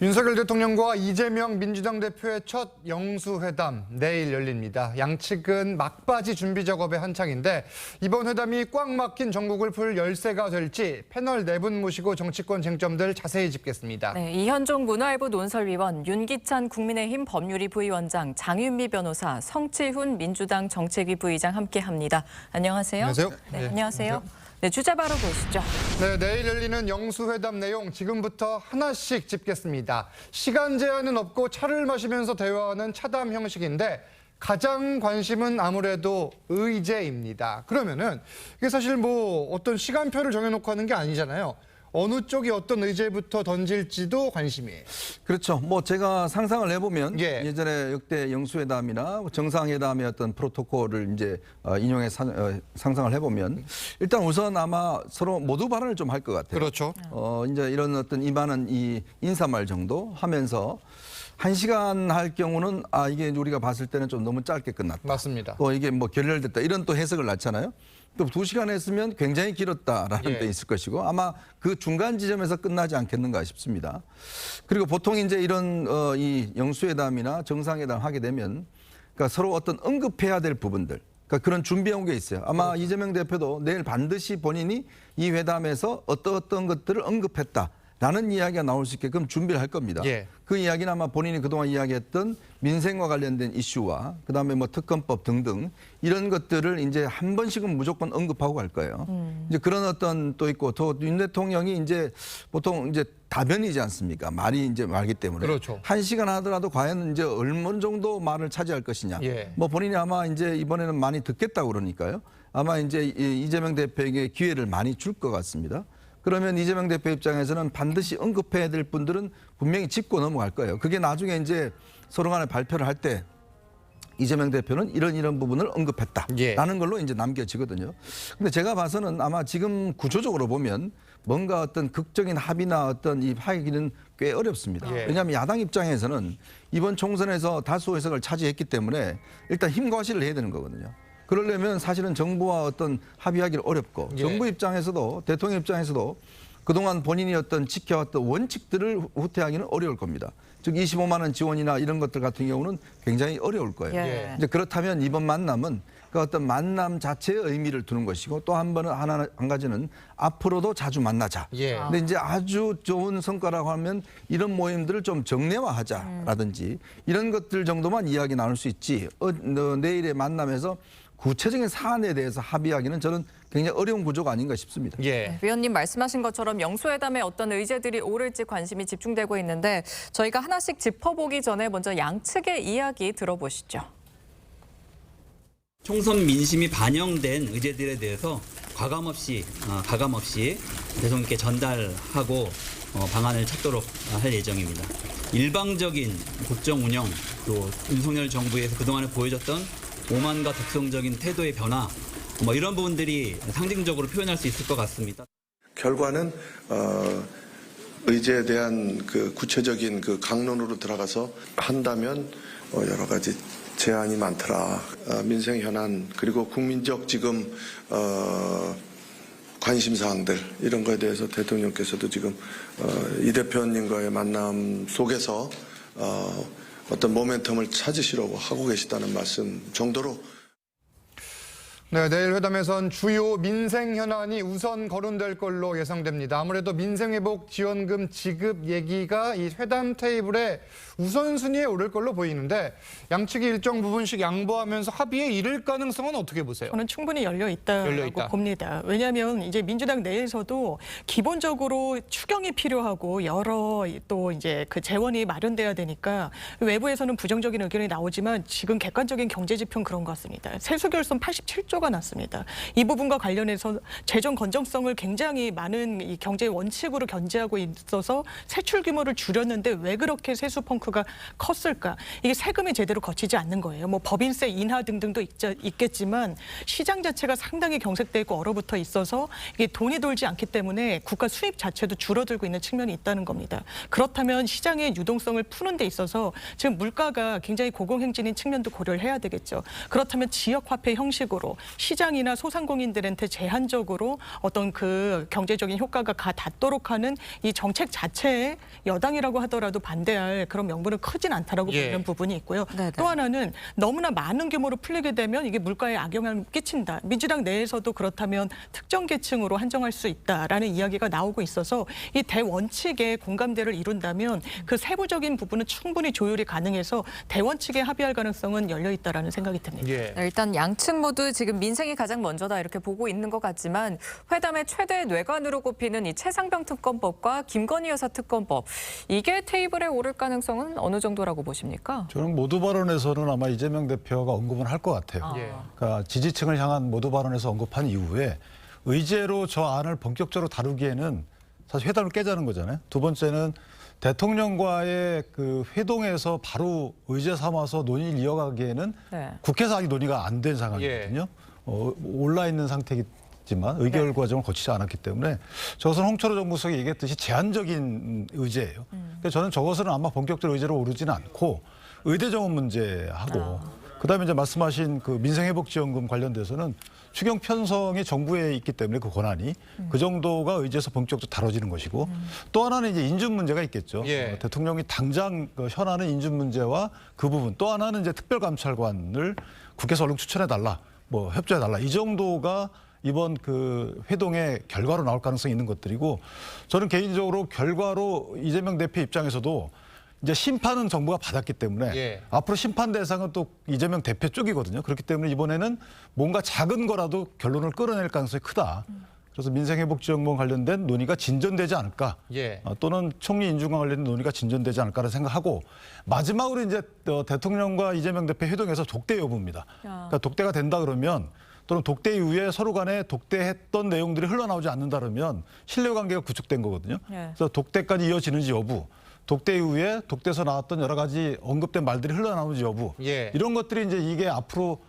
윤석열 대통령과 이재명 민주당 대표의 첫 영수회담 내일 열립니다. 양측은 막바지 준비 작업에 한창인데 이번 회담이 꽉 막힌 전국을 풀 열쇠가 될지 패널 4분 모시고 정치권 쟁점들 자세히 짚겠습니다. 네, 이현종 문화일보 논설위원, 윤기찬 국민의힘 법률위 부위원장, 장윤미 변호사, 성치훈 민주당 정책위 부의장 함께합니다. 안녕하세요. 안녕하세요. 네, 안녕하세요. 네, 주제 바로 보시죠. 네, 내일 열리는 영수회담 내용 지금부터 하나씩 짚겠습니다. 시간 제한은 없고 차를 마시면서 대화하는 차담 형식인데 가장 관심은 아무래도 의제입니다. 그러면은 이게 사실 뭐 어떤 시간표를 정해놓고 하는 게 아니잖아요. 어느 쪽이 어떤 의제부터 던질지도 관심이에요. 그렇죠. 뭐 제가 상상을 해보면 예. 예전에 역대 영수회담이나 정상회담의 어떤 프로토콜을 이제 인용해 상상을 해보면 일단 우선 아마 서로 모두 발언을 좀 할 것 같아요. 그렇죠. 이제 이런 어떤 임하는 이 인사말 정도 하면서 1시간 할 경우는 이게 우리가 봤을 때는 좀 너무 짧게 끝났다. 맞습니다. 또 이게 뭐 결렬됐다 이런 또 해석을 낳잖아요. 또 2시간 했으면 굉장히 길었다라는 데 있을 것이고 아마 그 중간 지점에서 끝나지 않겠는가 싶습니다. 그리고 보통 이제 이런 이 영수회담이나 정상회담 하게 되면 그러니까 서로 어떤 언급해야 될 부분들 그러니까 그런 준비해온 게 있어요. 아마 이재명 대표도 내일 반드시 본인이 이 회담에서 어떤 것들을 언급했다. 라는 이야기가 나올 수 있게끔 준비를 할 겁니다. 예. 그 이야기는 아마 본인이 그동안 이야기했던 민생과 관련된 이슈와 그다음에 뭐 특검법 등등 이런 것들을 이제 한 번씩은 무조건 언급하고 갈 거예요. 이제 그런 어떤 또 있고 또 윤 대통령이 이제 보통 이제 다변이지 않습니까? 말이 이제 말기 때문에. 그렇죠. 1시간 하더라도 과연 이제 얼마 정도 말을 차지할 것이냐. 예. 뭐 본인이 아마 이제 이번에는 많이 듣겠다고 그러니까요. 아마 이제 이재명 대표에게 기회를 많이 줄 것 같습니다. 그러면 이재명 대표 입장에서는 반드시 언급해야 될 분들은 분명히 짚고 넘어갈 거예요. 그게 나중에 이제 서로 간에 발표를 할 때 이재명 대표는 이런 부분을 언급했다라는 예. 걸로 이제 남겨지거든요. 근데 제가 봐서는 아마 지금 구조적으로 보면 뭔가 어떤 극적인 합의나 어떤 이 하기는 꽤 어렵습니다. 예. 왜냐하면 야당 입장에서는 이번 총선에서 다수 의석을 차지했기 때문에 일단 힘과시를 해야 되는 거거든요. 그러려면 사실은 정부와 어떤 합의하기는 어렵고 예. 정부 입장에서도 대통령 입장에서도 그동안 본인이 어떤 지켜왔던 원칙들을 후퇴하기는 어려울 겁니다. 즉 25만 원 지원이나 이런 것들 같은 경우는 굉장히 어려울 거예요. 예. 이제 그렇다면 이번 만남은 그 어떤 만남 자체의 의미를 두는 것이고 또 한 가지는 앞으로도 자주 만나자. 예. 근데 이제 아주 좋은 성과라고 하면 이런 모임들을 좀 정례화하자라든지 이런 것들 정도만 이야기 나눌 수 있지 내일의 만남에서 구체적인 사안에 대해서 합의하기는 저는 굉장히 어려운 구조가 아닌가 싶습니다. 예. 위원님 말씀하신 것처럼 영수회담에 어떤 의제들이 오를지 관심이 집중되고 있는데 저희가 하나씩 짚어보기 전에 먼저 양측의 이야기 들어보시죠. 총선 민심이 반영된 의제들에 대해서 가감없이 대통령께 전달하고 방안을 찾도록 할 예정입니다. 일방적인 국정 운영 또 윤석열 정부에서 그동안에 보여줬던 오만과 독성적인 태도의 변화 뭐 이런 부분들이 상징적으로 표현할 수 있을 것 같습니다. 결과는 의제에 대한 그 구체적인 그 강론으로 들어가서 한다면 여러 가지 제안이 많더라. 민생 현안 그리고 국민적 지금 관심 사항들 이런 거에 대해서 대통령께서도 지금 이 대표님과의 만남 속에서 어떤 모멘텀을 찾으시려고 하고 계시다는 말씀 정도로. 네, 내일 회담에선 주요 민생 현안이 우선 거론될 걸로 예상됩니다. 아무래도 민생회복 지원금 지급 얘기가 이 회담 테이블에 우선순위에 오를 걸로 보이는데 양측이 일정 부분씩 양보하면서 합의에 이를 가능성은 어떻게 보세요? 저는 충분히 열려 있다고 봅니다. 왜냐하면 이제 민주당 내에서도 기본적으로 추경이 필요하고 여러 또 이제 그 재원이 마련돼야 되니까 외부에서는 부정적인 의견이 나오지만 지금 객관적인 경제 지표는 그런 것 같습니다. 세수 결손 87조가 났습니다. 이 부분과 관련해서 재정 건전성을 굉장히 많은 이 경제 원칙으로 견제하고 있어서 세출 규모를 줄였는데 왜 그렇게 세수 펑크가 컸을까? 이게 세금이 제대로 거치지 않는 거예요. 뭐 법인세 인하 등등도 있겠지만 시장 자체가 상당히 경색돼 있고 얼어붙어 있어서 이게 돈이 돌지 않기 때문에 국가 수입 자체도 줄어들고 있는 측면이 있다는 겁니다. 그렇다면 시장의 유동성을 푸는 데 있어서 지금 물가가 굉장히 고공행진인 측면도 고려를 해야 되겠죠. 그렇다면 지역화폐 형식으로 시장이나 소상공인들한테 제한적으로 어떤 그 경제적인 효과가 닿도록 하는 이 정책 자체에 여당이라고 하더라도 반대할 그런 명분은 크진 않다라고 보는 부분이 있고요. 네네. 또 하나는 너무나 많은 규모로 풀리게 되면 이게 물가에 악영향을 끼친다. 민주당 내에서도 그렇다면 특정 계층으로 한정할 수 있다라는 이야기가 나오고 있어서 이 대원칙에 공감대를 이룬다면 그 세부적인 부분은 충분히 조율이 가능해서 대원칙에 합의할 가능성은 열려 있다라는 생각이 듭니다. 예. 네, 일단 양측 모두 지금 민생이 가장 먼저다 이렇게 보고 있는 것 같지만 회담의 최대 뇌관으로 꼽히는 이 최상병 특검법과 김건희 여사 특검법 이게 테이블에 오를 가능성은 어느 정도라고 보십니까? 저는 모두 발언에서는 아마 이재명 대표가 언급은 할 것 같아요. 예. 그러니까 지지층을 향한 모두 발언에서 언급한 이후에 의제로 저 안을 본격적으로 다루기에는 사실 회담을 깨자는 거잖아요. 두 번째는 대통령과의 그 회동에서 바로 의제 삼아서 논의를 이어가기에는 네. 국회에서 아직 논의가 안 된 상황이거든요. 올라 있는 상태이지만 의결 과정을 거치지 않았기 때문에 저것은 홍철호 정무수석이 얘기했듯이 제한적인 의제예요. 근데 저는 저것은 아마 본격적으로 의제로 오르지는 않고 의대 정원 문제하고 그다음에 이제 말씀하신 그 민생회복지원금 관련돼서는 추경 편성이 정부에 있기 때문에 그 권한이 그 정도가 의제에서 본격적으로 다뤄지는 것이고 또 하나는 이제 인준 문제가 있겠죠. 예. 대통령이 당장 현안의 인준 문제와 그 부분 또 하나는 이제 특별감찰관을 국회에서 얼른 추천해달라, 뭐 협조해달라 이 정도가 이번 그 회동의 결과로 나올 가능성이 있는 것들이고 저는 개인적으로 결과로 이재명 대표 입장에서도 이제 심판은 정부가 받았기 때문에 예. 앞으로 심판 대상은 또 이재명 대표 쪽이거든요. 그렇기 때문에 이번에는 뭔가 작은 거라도 결론을 끌어낼 가능성이 크다. 그래서 민생회복지원금 관련된 논의가 진전되지 않을까. 예. 또는 총리 인준과 관련된 논의가 진전되지 않을까라는 생각하고 마지막으로 이제 대통령과 이재명 대표 회동에서 독대 여부입니다. 그러니까 독대가 된다 그러면 또는 독대 이후에 서로 간에 독대했던 내용들이 흘러나오지 않는다 그러면 신뢰관계가 구축된 거거든요. 예. 그래서 독대까지 이어지는지 여부. 독대 이후에 독대에서 나왔던 여러 가지 언급된 말들이 흘러나오는지 여부 예. 이런 것들이 이제 이게 앞으로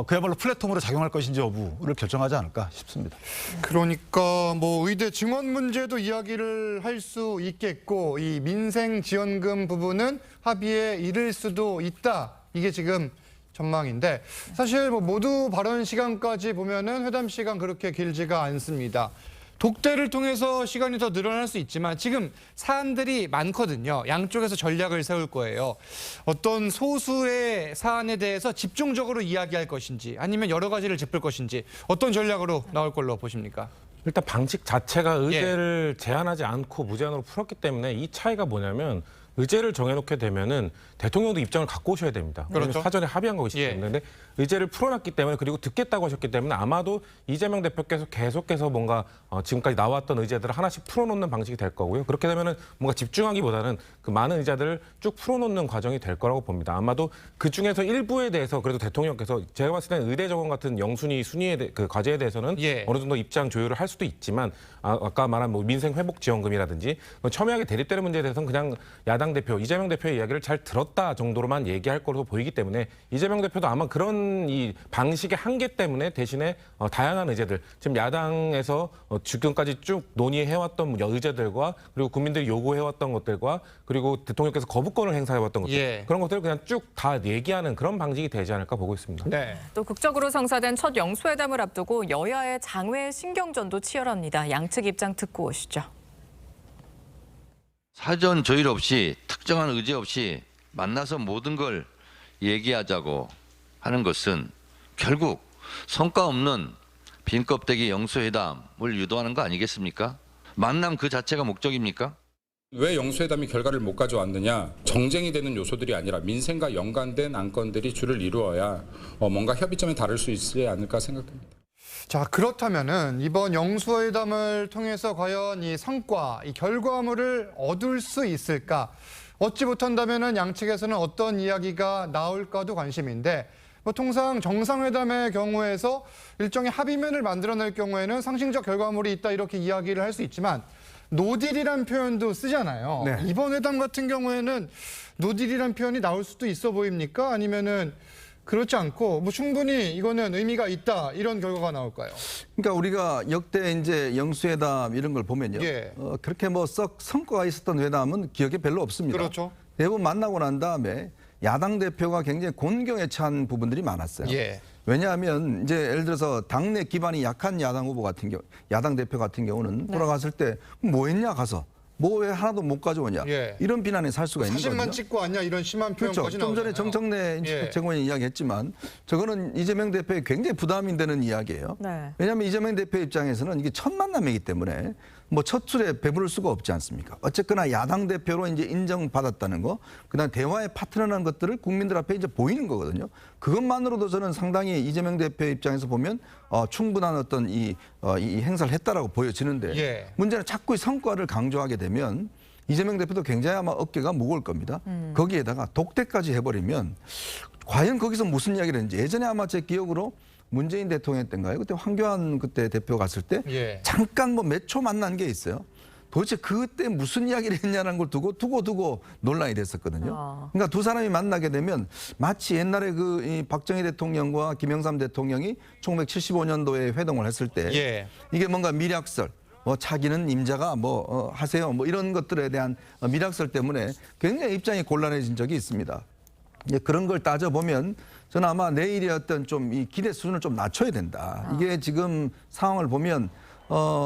그야말로 플랫폼으로 작용할 것인지 여부를 결정하지 않을까 싶습니다. 그러니까 뭐 의대 증원 문제도 이야기를 할 수 있겠고 이 민생 지원금 부분은 합의에 이를 수도 있다. 이게 지금 전망인데 사실 뭐 모두 발언 시간까지 보면은 회담 시간 그렇게 길지가 않습니다. 독대를 통해서 시간이 더 늘어날 수 있지만 지금 사안들이 많거든요. 양쪽에서 전략을 세울 거예요. 어떤 소수의 사안에 대해서 집중적으로 이야기할 것인지 아니면 여러 가지를 짚을 것인지 어떤 전략으로 나올 걸로 보십니까? 일단 방식 자체가 의제를 제한하지 않고 무제한으로 풀었기 때문에 이 차이가 뭐냐면 의제를 정해놓게 되면은 대통령도 입장을 갖고 오셔야 됩니다. 왜냐하면 그렇죠. 사전에 합의한 것이기 때문에. 근데 의제를 풀어놨기 때문에 그리고 듣겠다고 하셨기 때문에 아마도 이재명 대표께서 계속해서 뭔가 지금까지 나왔던 의제들을 하나씩 풀어놓는 방식이 될 거고요. 그렇게 되면은 뭔가 집중하기보다는 그 많은 의제들을 쭉 풀어놓는 과정이 될 거라고 봅니다. 아마도 그 중에서 일부에 대해서 그래도 대통령께서 제가 봤을 때는 의대 정원 같은 영순위 순위의 그 과제에 대해서는 예. 어느 정도 입장 조율을 할 수도 있지만 아까 말한 뭐 민생 회복 지원금이라든지 첨예하게 대립되는 문제에 대해서는 그냥 야당 대표 이재명 대표의 이야기를 잘 들었다 정도로만 얘기할 거로 보이기 때문에 이재명 대표도 아마 그런 이 방식의 한계 때문에 대신에 다양한 의제들 지금 야당에서 지금까지 쭉 논의해왔던 의제들과 그리고 국민들이 요구해왔던 것들과 그리고 대통령께서 거부권을 행사해왔던 것들 예. 그런 것들을 그냥 쭉 다 얘기하는 그런 방식이 되지 않을까 보고 있습니다. 네. 또 극적으로 성사된 첫 영수회담을 앞두고 여야의 장외 신경전도 치열합니다. 양측 입장 듣고 오시죠. 사전 조율 없이 특정한 의제 없이 만나서 모든 걸 얘기하자고 하는 것은 결국 성과 없는 빈 껍데기 영수회담을 유도하는 거 아니겠습니까? 만남 그 자체가 목적입니까? 왜 영수회담이 결과를 못 가져왔느냐? 정쟁이 되는 요소들이 아니라 민생과 연관된 안건들이 줄을 이루어야 뭔가 협의점에 다를 수 있지 않을까 생각됩니다. 자, 그렇다면은 이번 영수회담을 통해서 과연 이 성과, 이 결과물을 얻을 수 있을까? 얻지 못한다면은 양측에서는 어떤 이야기가 나올까도 관심인데 뭐 통상 정상회담의 경우에서 일종의 합의문을 만들어낼 경우에는 상징적 결과물이 있다 이렇게 이야기를 할 수 있지만 노딜이란 표현도 쓰잖아요. 네. 이번 회담 같은 경우에는 노딜이란 표현이 나올 수도 있어 보입니까? 아니면은 그렇지 않고 뭐 충분히 이거는 의미가 있다 이런 결과가 나올까요? 그러니까 우리가 역대 이제 영수회담 이런 걸 보면요. 예. 그렇게 뭐 썩 성과가 있었던 회담은 기억에 별로 없습니다. 그렇죠. 대부분 만나고 난 다음에 야당 대표가 굉장히 곤경에 찬 부분들이 많았어요. 예. 왜냐하면 이제 예를 들어서 당내 기반이 약한 야당 후보 같은 경우, 야당 대표 같은 경우는 돌아갔을 때 뭐 했냐 가서 뭐 왜 하나도 못 가져오냐 예. 이런 비난에 살 수가 있는 거죠. 사진만 찍고 왔냐 이런 심한 그렇죠. 표현까지 좀 전에 나오잖아요. 정청래 예. 최고위원이 이야기했지만 저거는 이재명 대표에 굉장히 부담이 되는 이야기예요. 네. 왜냐하면 이재명 대표 입장에서는 이게 첫 만남이기 때문에 뭐 첫 술에 배부를 수가 없지 않습니까? 어쨌거나 야당 대표로 이제 인정받았다는 거, 그다음 대화의 파트너라는 것들을 국민들 앞에 이제 보이는 거거든요. 그것만으로도 저는 상당히 이재명 대표 입장에서 보면 충분한 어떤 이 행사를 했다라고 보여지는데 예. 문제는 자꾸 이 성과를 강조하게 되면 이재명 대표도 굉장히 아마 어깨가 무거울 겁니다. 거기에다가 독대까지 해버리면 과연 거기서 무슨 이야기를 했는지 예전에 아마 제 기억으로 문재인 대통령 때인가요? 그때 황교안 그때 대표 갔을 때 예. 잠깐 뭐 몇 초 만난 게 있어요. 도대체 그때 무슨 이야기를 했냐는 걸 두고 논란이 됐었거든요. 그러니까 두 사람이 만나게 되면 마치 옛날에 이 박정희 대통령과 김영삼 대통령이 1975년도에 회동을 했을 때 예. 이게 뭔가 미략설 뭐 차기는 임자가 하세요 뭐 이런 것들에 대한 미략설 때문에 굉장히 입장이 곤란해진 적이 있습니다. 그런 걸 따져보면 저는 아마 내일의 어떤 좀 이 기대 수준을 좀 낮춰야 된다. 이게 지금 상황을 보면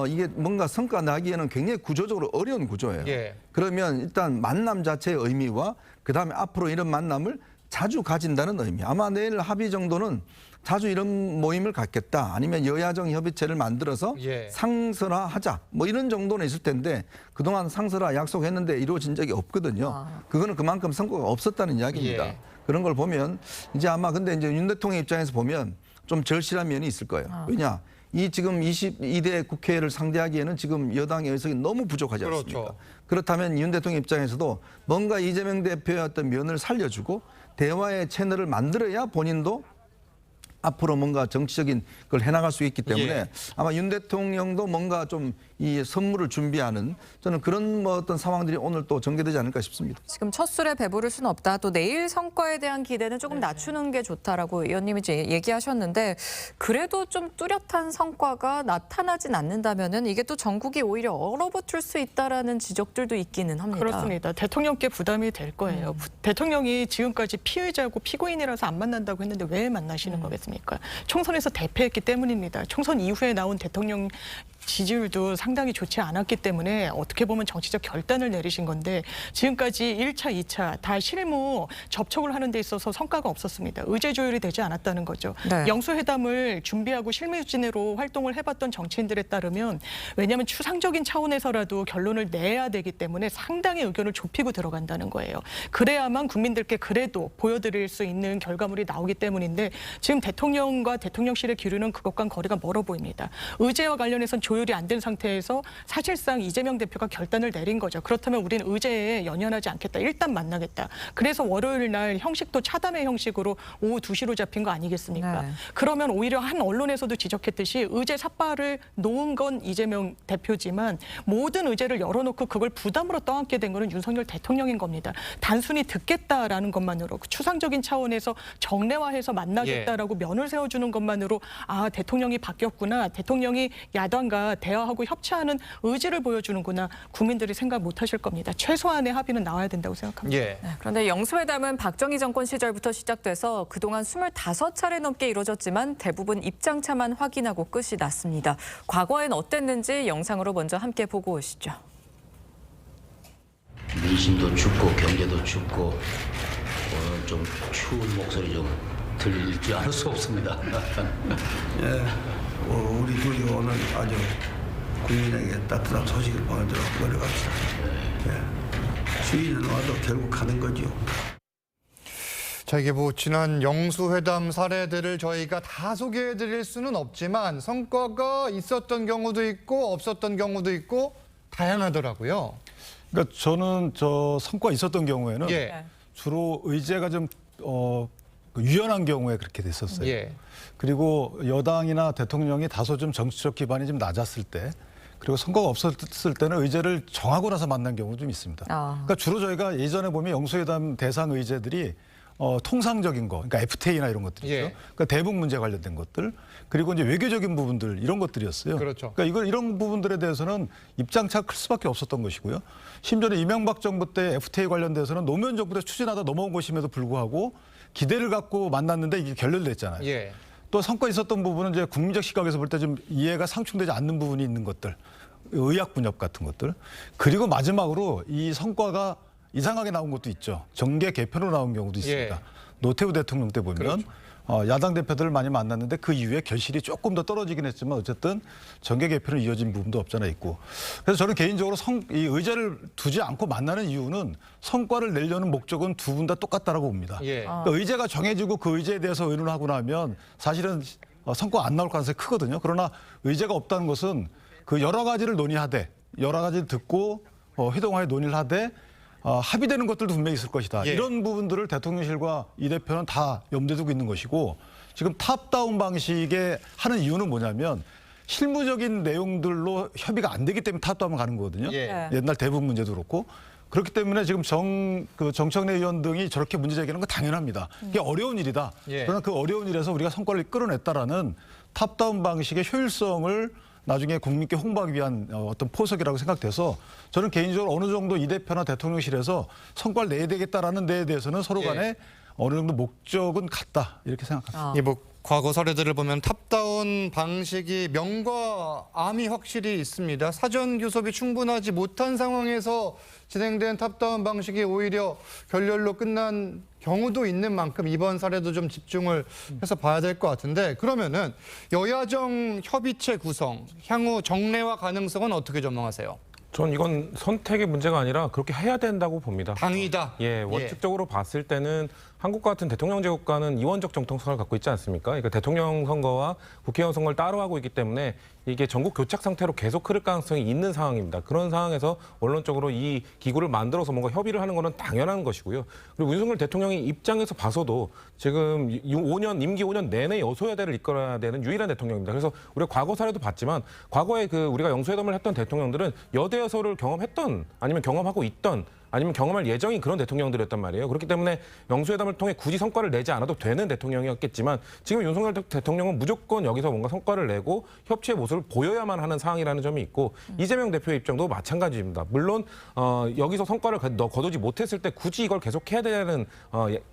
이게 뭔가 성과 나기에는 굉장히 구조적으로 어려운 구조예요. 예. 그러면 일단 만남 자체의 의미와 그다음에 앞으로 이런 만남을 자주 가진다는 의미. 아마 내일 합의 정도는 자주 이런 모임을 갖겠다. 아니면 여야정 협의체를 만들어서 예. 상설화하자. 뭐 이런 정도는 있을 텐데 그동안 상설화 약속했는데 이루어진 적이 없거든요. 그거는 그만큼 성과가 없었다는 이야기입니다. 예. 그런 걸 보면 이제 아마 근데 이제 윤 대통령 입장에서 보면 좀 절실한 면이 있을 거예요. 왜냐? 이 지금 22대 국회를 상대하기에는 지금 여당의 의석이 너무 부족하지 않습니까? 그렇죠. 그렇다면 윤 대통령 입장에서도 뭔가 이재명 대표의 어떤 면을 살려주고 대화의 채널을 만들어야 본인도 앞으로 뭔가 정치적인 걸 해나갈 수 있기 때문에 예. 아마 윤 대통령도 뭔가 좀 이 선물을 준비하는 저는 그런 뭐 어떤 상황들이 오늘 또 전개되지 않을까 싶습니다. 지금 첫 술에 배부를 수는 없다. 또 내일 성과에 대한 기대는 조금 낮추는 게 좋다라고 의원님이 이제 얘기하셨는데 그래도 좀 뚜렷한 성과가 나타나진 않는다면은 이게 또 전국이 오히려 얼어붙을 수 있다라는 지적들도 있기는 합니다. 그렇습니다. 대통령께 부담이 될 거예요. 대통령이 지금까지 피해자고 피고인이라서 안 만난다고 했는데 왜 만나시는 거겠습니까? 총선에서 대패했기 때문입니다. 총선 이후에 나온 대통령 지지율도 상당히 좋지 않았기 때문에 어떻게 보면 정치적 결단을 내리신 건데 지금까지 1차, 2차 다 실무 접촉을 하는 데 있어서 성과가 없었습니다. 의제 조율이 되지 않았다는 거죠. 네. 영수회담을 준비하고 실무진으로 활동을 해봤던 정치인들에 따르면 왜냐하면 추상적인 차원에서라도 결론을 내야 되기 때문에 상당히 의견을 좁히고 들어간다는 거예요. 그래야만 국민들께 그래도 보여드릴 수 있는 결과물이 나오기 때문인데 지금 대통령과 대통령실의 기류는 그것과는 거리가 멀어 보입니다. 의제와 관련해서는 조율이 안 된 상태에서 사실상 이재명 대표가 결단을 내린 거죠. 그렇다면 우리는 의제에 연연하지 않겠다. 일단 만나겠다. 그래서 월요일 날 형식도 차담의 형식으로 오후 2시로 잡힌 거 아니겠습니까? 네. 그러면 오히려 한 언론에서도 지적했듯이 의제 삿발을 놓은 건 이재명 대표지만 모든 의제를 열어놓고 그걸 부담으로 떠안게 된 거는 윤석열 대통령인 겁니다. 단순히 듣겠다라는 것만으로 추상적인 차원에서 정례화해서 만나겠다라고 면을 세워주는 것만으로 아 대통령이 바뀌었구나. 대통령이 야당과 대화하고 협치하는 의지를 보여주는구나. 국민들이 생각 못하실 겁니다. 최소한의 합의는 나와야 된다고 생각합니다. 예. 네, 그런데 영수회담은 박정희 정권 시절부터 시작돼서 그동안 25차례 넘게 이루어졌지만 대부분 입장차만 확인하고 끝이 났습니다. 과거엔 어땠는지 영상으로 먼저 함께 보고 오시죠. 민심도 춥고 경제도 춥고 좀 추운 목소리 좀 들릴지 않을 수 없습니다. 우리 둘이 오늘 아주 국민에게 따뜻한 소식을 보내도록 노력합시다. 주인은 와도 결국 가는 거죠. 자, 이게 뭐 지난 영수회담 사례들을 저희가 다 소개해드릴 수는 없지만 성과가 있었던 경우도 있고 없었던 경우도 있고 다양하더라고요. 그러니까 저는 저 성과 있었던 경우에는 예. 주로 의제가 좀 유연한 경우에 그렇게 됐었어요. 예. 그리고 여당이나 대통령이 다소 좀 정치적 기반이 좀 낮았을 때 그리고 성과가 없었을 때는 의제를 정하고 나서 만난 경우도 좀 있습니다. 그러니까 주로 저희가 예전에 보면 영수회담 대상 의제들이 통상적인 거, 그러니까 FTA나 이런 것들이죠. 예. 그러니까 대북 문제 관련된 것들, 그리고 이제 외교적인 부분들 이런 것들이었어요. 그렇죠. 그러니까 이런 부분들에 대해서는 입장차가 클 수밖에 없었던 것이고요. 심지어는 이명박 정부 때 FTA 관련돼서는 노무현 정부 때 추진하다 넘어온 것임에도 불구하고 기대를 갖고 만났는데 이게 결렬됐잖아요. 예. 또 성과 있었던 부분은 이제 국민적 시각에서 볼 때 좀 이해가 상충되지 않는 부분이 있는 것들, 의학 분야 같은 것들. 그리고 마지막으로 이 성과가 이상하게 나온 것도 있죠. 정계 개편으로 나온 경우도 있습니다. 노태우 대통령 때 보면 야당 대표들을 많이 만났는데 그 이후에 결실이 조금 더 떨어지긴 했지만 어쨌든 정계 개편으로 이어진 부분도 없잖아 있고. 그래서 저는 개인적으로 이 의제를 두지 않고 만나는 이유는 성과를 내려는 목적은 두 분 다 똑같다라고 봅니다. 그러니까 의제가 정해지고 그 의제에 대해서 의논을 하고 나면 사실은 성과가 안 나올 가능성이 크거든요. 그러나 의제가 없다는 것은 그 여러 가지를 논의하되 여러 가지를 듣고 회동하에 논의를 하되 합의되는 것들도 분명히 있을 것이다. 이런 부분들을 대통령실과 이 대표는 다 염두에 두고 있는 것이고 지금 탑다운 방식에 하는 이유는 뭐냐면 실무적인 내용들로 협의가 안 되기 때문에 탑다운을 가는 거거든요. 옛날 대부분 문제도 그렇고. 그렇기 때문에 지금 정청래 의원 등이 저렇게 문제 제기하는 건 당연합니다. 이게 어려운 일이다. 그러나 그 어려운 일에서 우리가 성과를 끌어냈다라는 탑다운 방식의 효율성을 나중에 국민께 홍보하기 위한 어떤 포석이라고 생각돼서 저는 개인적으로 어느 정도 이 대표나 대통령실에서 성과를 내야 되겠다라는 데에 대해서는 서로 간에 어느 정도 목적은 같다 이렇게 생각합니다. 과거 사례들을 보면 탑다운 방식이 명과 암이 확실히 있습니다. 사전 교섭이 충분하지 못한 상황에서 진행된 탑다운 방식이 오히려 결렬로 끝난 경우도 있는 만큼 이번 사례도 좀 집중을 해서 봐야 될 것 같은데 그러면은 여야정 협의체 구성, 향후 정례화 가능성은 어떻게 전망하세요? 전 이건 선택의 문제가 아니라 그렇게 해야 된다고 봅니다. 당위다. 원칙적으로 봤을 때는 한국과 같은 대통령 제국과는 이원적 정통성을 갖고 있지 않습니까? 그러니까 대통령 선거와 국회의원 선거를 따로 하고 있기 때문에 이게 전국 교착 상태로 계속 흐를 가능성이 있는 상황입니다. 그런 상황에서 원론적으로 이 기구를 만들어서 뭔가 협의를 하는 것은 당연한 것이고요. 그리고 윤석열 대통령의 입장에서 봐서도 지금 5년, 임기 5년 내내 여소야대를 이끌어야 되는 유일한 대통령입니다. 그래서 우리가 과거 사례도 봤지만 과거에 우리가 영수회담을 했던 대통령들은 여대 여소를 경험했던 아니면 경험하고 있던 아니면 경험할 예정인 그런 대통령들이었단 말이에요. 그렇기 때문에 영수회담을 통해 굳이 성과를 내지 않아도 되는 대통령이었겠지만 지금 윤석열 대통령은 무조건 여기서 뭔가 성과를 내고 협치의 모습을 보여야만 하는 상황이라는 점이 있고 이재명 대표의 입장도 마찬가지입니다. 물론 여기서 성과를 거두지 못했을 때 굳이 이걸 계속해야 되는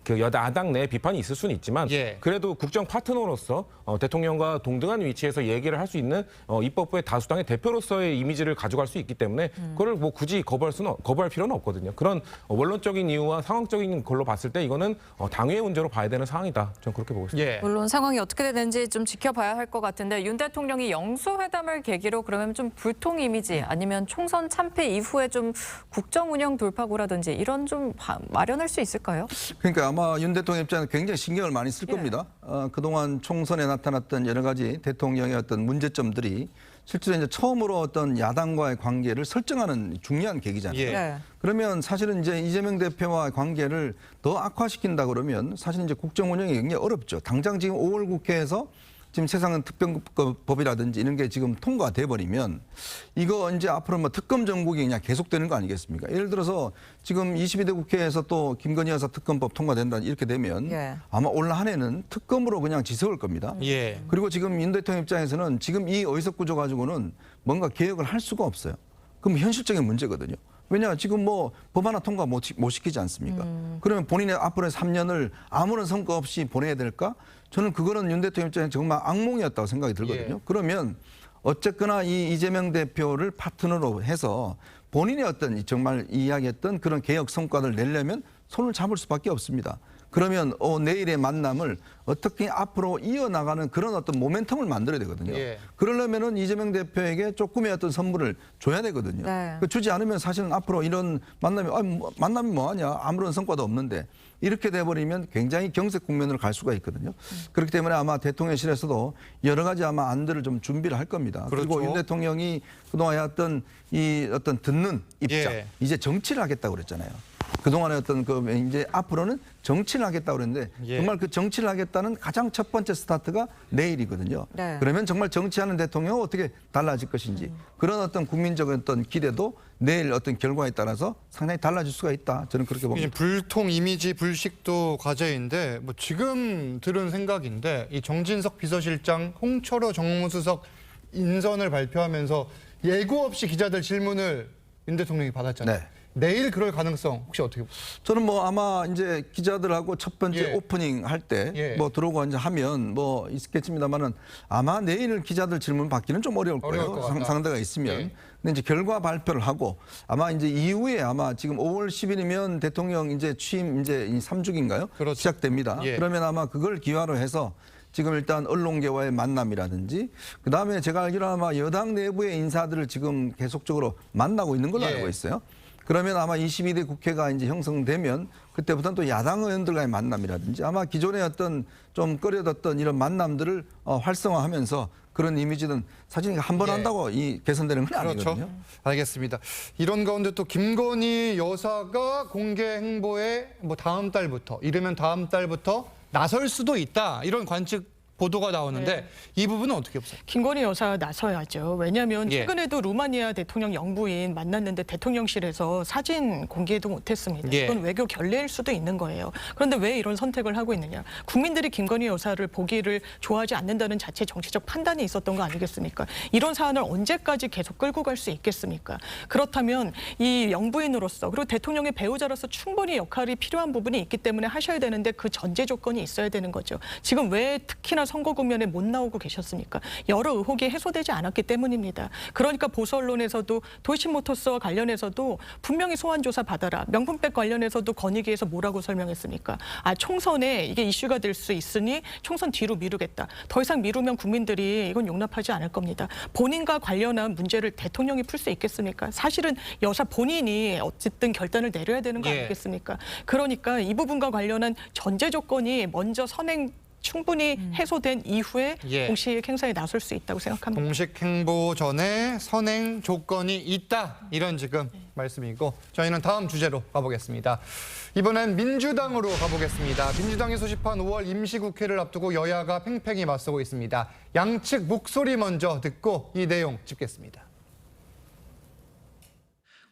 그 야당 내 비판이 있을 수는 있지만 그래도 국정 파트너로서 대통령과 동등한 위치에서 얘기를 할 수 있는 입법부의 다수당의 대표로서의 이미지를 가져갈 수 있기 때문에 그걸 뭐 굳이 거부할 필요는 없거든요. 그런 원론적인 이유와 상황적인 걸로 봤을 때 이거는 당위의 문제로 봐야 되는 상황이다. 저는 그렇게 보고 있습니다. 물론 상황이 어떻게 되는지 좀 지켜봐야 할 것 같은데 윤 대통령이 영수회담을 계기로 그러면 좀 불통 이미지 아니면 총선 참패 이후에 좀 국정 운영 돌파구라든지 이런 좀 마련할 수 있을까요? 그러니까 아마 윤 대통령 입장에서 굉장히 신경을 많이 쓸 겁니다. 그동안 총선에 나타났던 여러 가지 대통령의 어떤 문제점들이 실제로 이제 처음으로 어떤 야당과의 관계를 설정하는 중요한 계기잖아요. 그러면 사실은 이제 이재명 대표와 관계를 더 악화시킨다 그러면 사실 이제 국정 운영이 굉장히 어렵죠. 당장 지금 5월 국회에서 지금 세상은 특별법이라든지 이런 게 지금 통과돼 버리면 이거 이제 앞으로 뭐 특검 정국이 그냥 계속되는 거 아니겠습니까? 예를 들어서 지금 22대 국회에서 또 김건희 여사 특검법 통과된다 이렇게 되면 아마 올 한 해는 특검으로 그냥 지서울 겁니다. 그리고 지금 윤 대통령 입장에서는 지금 이 의석 구조 가지고는 뭔가 개혁을 할 수가 없어요. 그럼 현실적인 문제거든요. 왜냐 지금 뭐 법 하나 통과 못 시키지 않습니까? 그러면 본인의 앞으로의 3년을 아무런 성과 없이 보내야 될까? 저는 그거는 윤 대통령 입장에 정말 악몽이었다고 생각이 들거든요. 그러면 어쨌거나 이 이재명 대표를 파트너로 해서 본인의 어떤 정말 이야기했던 그런 개혁 성과를 내려면 손을 잡을 수밖에 없습니다. 그러면 내일의 만남을 어떻게 앞으로 이어나가는 그런 어떤 모멘텀을 만들어야 되거든요. 그러려면은 이재명 대표에게 조금의 어떤 선물을 줘야 되거든요. 주지 않으면 사실은 앞으로 이런 만남이 뭐하냐 아무런 성과도 없는데 이렇게 돼버리면 굉장히 경색 국면으로 갈 수가 있거든요. 그렇기 때문에 아마 대통령실에서도 여러 가지 아마 안들을 좀 준비를 할 겁니다. 그리고 윤 대통령이 그동안 해왔던 이 어떤 듣는 입장 이제 정치를 하겠다고 그랬잖아요. 그동안의 어떤 이제 앞으로는 정치를 하겠다고 그랬는데 정말 그 정치를 하겠다는 가장 첫 번째 스타트가 내일이거든요. 그러면 정말 정치하는 대통령은 어떻게 달라질 것인지 그런 어떤 국민적 어떤 기대도 내일 어떤 결과에 따라서 상당히 달라질 수가 있다. 저는 그렇게 봅니다. 불통 이미지 불식도 과제인데 뭐 지금 들은 생각인데 이 정진석 비서실장 홍철호 정무수석 인선을 발표하면서 예고 없이 기자들 질문을 윤 대통령이 받았잖아요. 내일 그럴 가능성 혹시 어떻게 보세요? 저는 뭐 아마 이제 기자들하고 첫 번째 예. 오프닝 할 때 예. 뭐 들어오고 이제 하면 뭐 있겠습니다만은 아마 내일 기자들 질문 받기는 좀 어려울 어려울 것 거예요. 같다. 상대가 있으면. 예. 근데 이제 결과 발표를 하고 아마 이제 이후에 아마 지금 5월 10일이면 대통령 이제 취임 이제 3주기인가요? 그렇죠. 시작됩니다. 예. 그러면 아마 그걸 기화로 해서 지금 일단 언론계와의 만남이라든지 그다음에 제가 알기로 아마 여당 내부의 인사들을 지금 계속적으로 만나고 있는 걸로 예. 알고 있어요. 그러면 아마 22대 국회가 이제 형성되면 그때부터는 또 야당 의원들과의 만남이라든지 아마 기존의 어떤 좀 꺼려졌던 이런 만남들을 활성화하면서 그런 이미지는 사실 한 번 예. 한다고 이 개선되는 건 그렇죠. 아니거든요. 알겠습니다. 이런 가운데 또 김건희 여사가 공개 행보에 뭐 다음 달부터 이르면 다음 달부터 나설 수도 있다 이런 관측 보도가 나오는데 이 부분은 어떻게 보세요? 김건희 여사 나서야죠. 왜냐하면 예. 최근에도 루마니아 대통령 영부인 만났는데 대통령실에서 사진 공개도 못했습니다. 예. 이건 외교 결례일 수도 있는 거예요. 그런데 왜 이런 선택을 하고 있느냐. 국민들이 김건희 여사를 보기를 좋아하지 않는다는 자체 정치적 판단이 있었던 거 아니겠습니까? 이런 사안을 언제까지 계속 끌고 갈 수 있겠습니까? 그렇다면 이 영부인으로서 그리고 대통령의 배우자로서 충분히 역할이 필요한 부분이 있기 때문에 하셔야 되는데 그 전제 조건이 있어야 되는 거죠. 지금 왜 특히나 선거 국면에 못 나오고 계셨습니까? 여러 의혹이 해소되지 않았기 때문입니다. 그러니까 보수 언론에서도 도이치모터스와 관련해서도 분명히 소환 조사 받아라. 명품백 관련해서도 권익위에서 뭐라고 설명했습니까? 총선에 이게 이슈가 될 수 있으니 총선 뒤로 미루겠다. 더 이상 미루면 국민들이 이건 용납하지 않을 겁니다. 본인과 관련한 문제를 대통령이 풀 수 있겠습니까? 사실은 여사 본인이 어쨌든 결단을 내려야 되는 거 예. 아니겠습니까? 그러니까 이 부분과 관련한 전제 조건이 먼저 충분히 해소된 이후에 예. 공식 행사에 나설 수 있다고 생각합니다. 공식 행보 전에 선행 조건이 있다 이런 지금 말씀이고 저희는 다음 주제로 가보겠습니다. 이번엔 민주당으로 가보겠습니다. 민주당이 소집한 5월 임시국회를 앞두고 여야가 팽팽히 맞서고 있습니다. 양측 목소리 먼저 듣고 이 내용 짚겠습니다.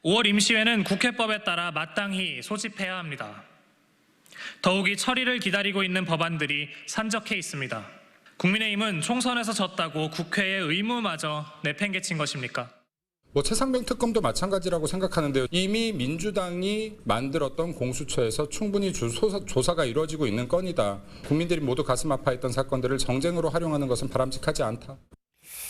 5월 임시회는 국회법에 따라 마땅히 소집해야 합니다. 더욱이 처리를 기다리고 있는 법안들이 산적해 있습니다. 국민의힘은 총선에서 졌다고 국회의 의무마저 내팽개친 것입니까? 뭐 최상병 특검도 마찬가지라고 생각하는데요. 이미 민주당이 만들었던 공수처에서 충분히 조사가 이루어지고 있는 건이다. 국민들이 모두 가슴 아파했던 사건들을 정쟁으로 활용하는 것은 바람직하지 않다.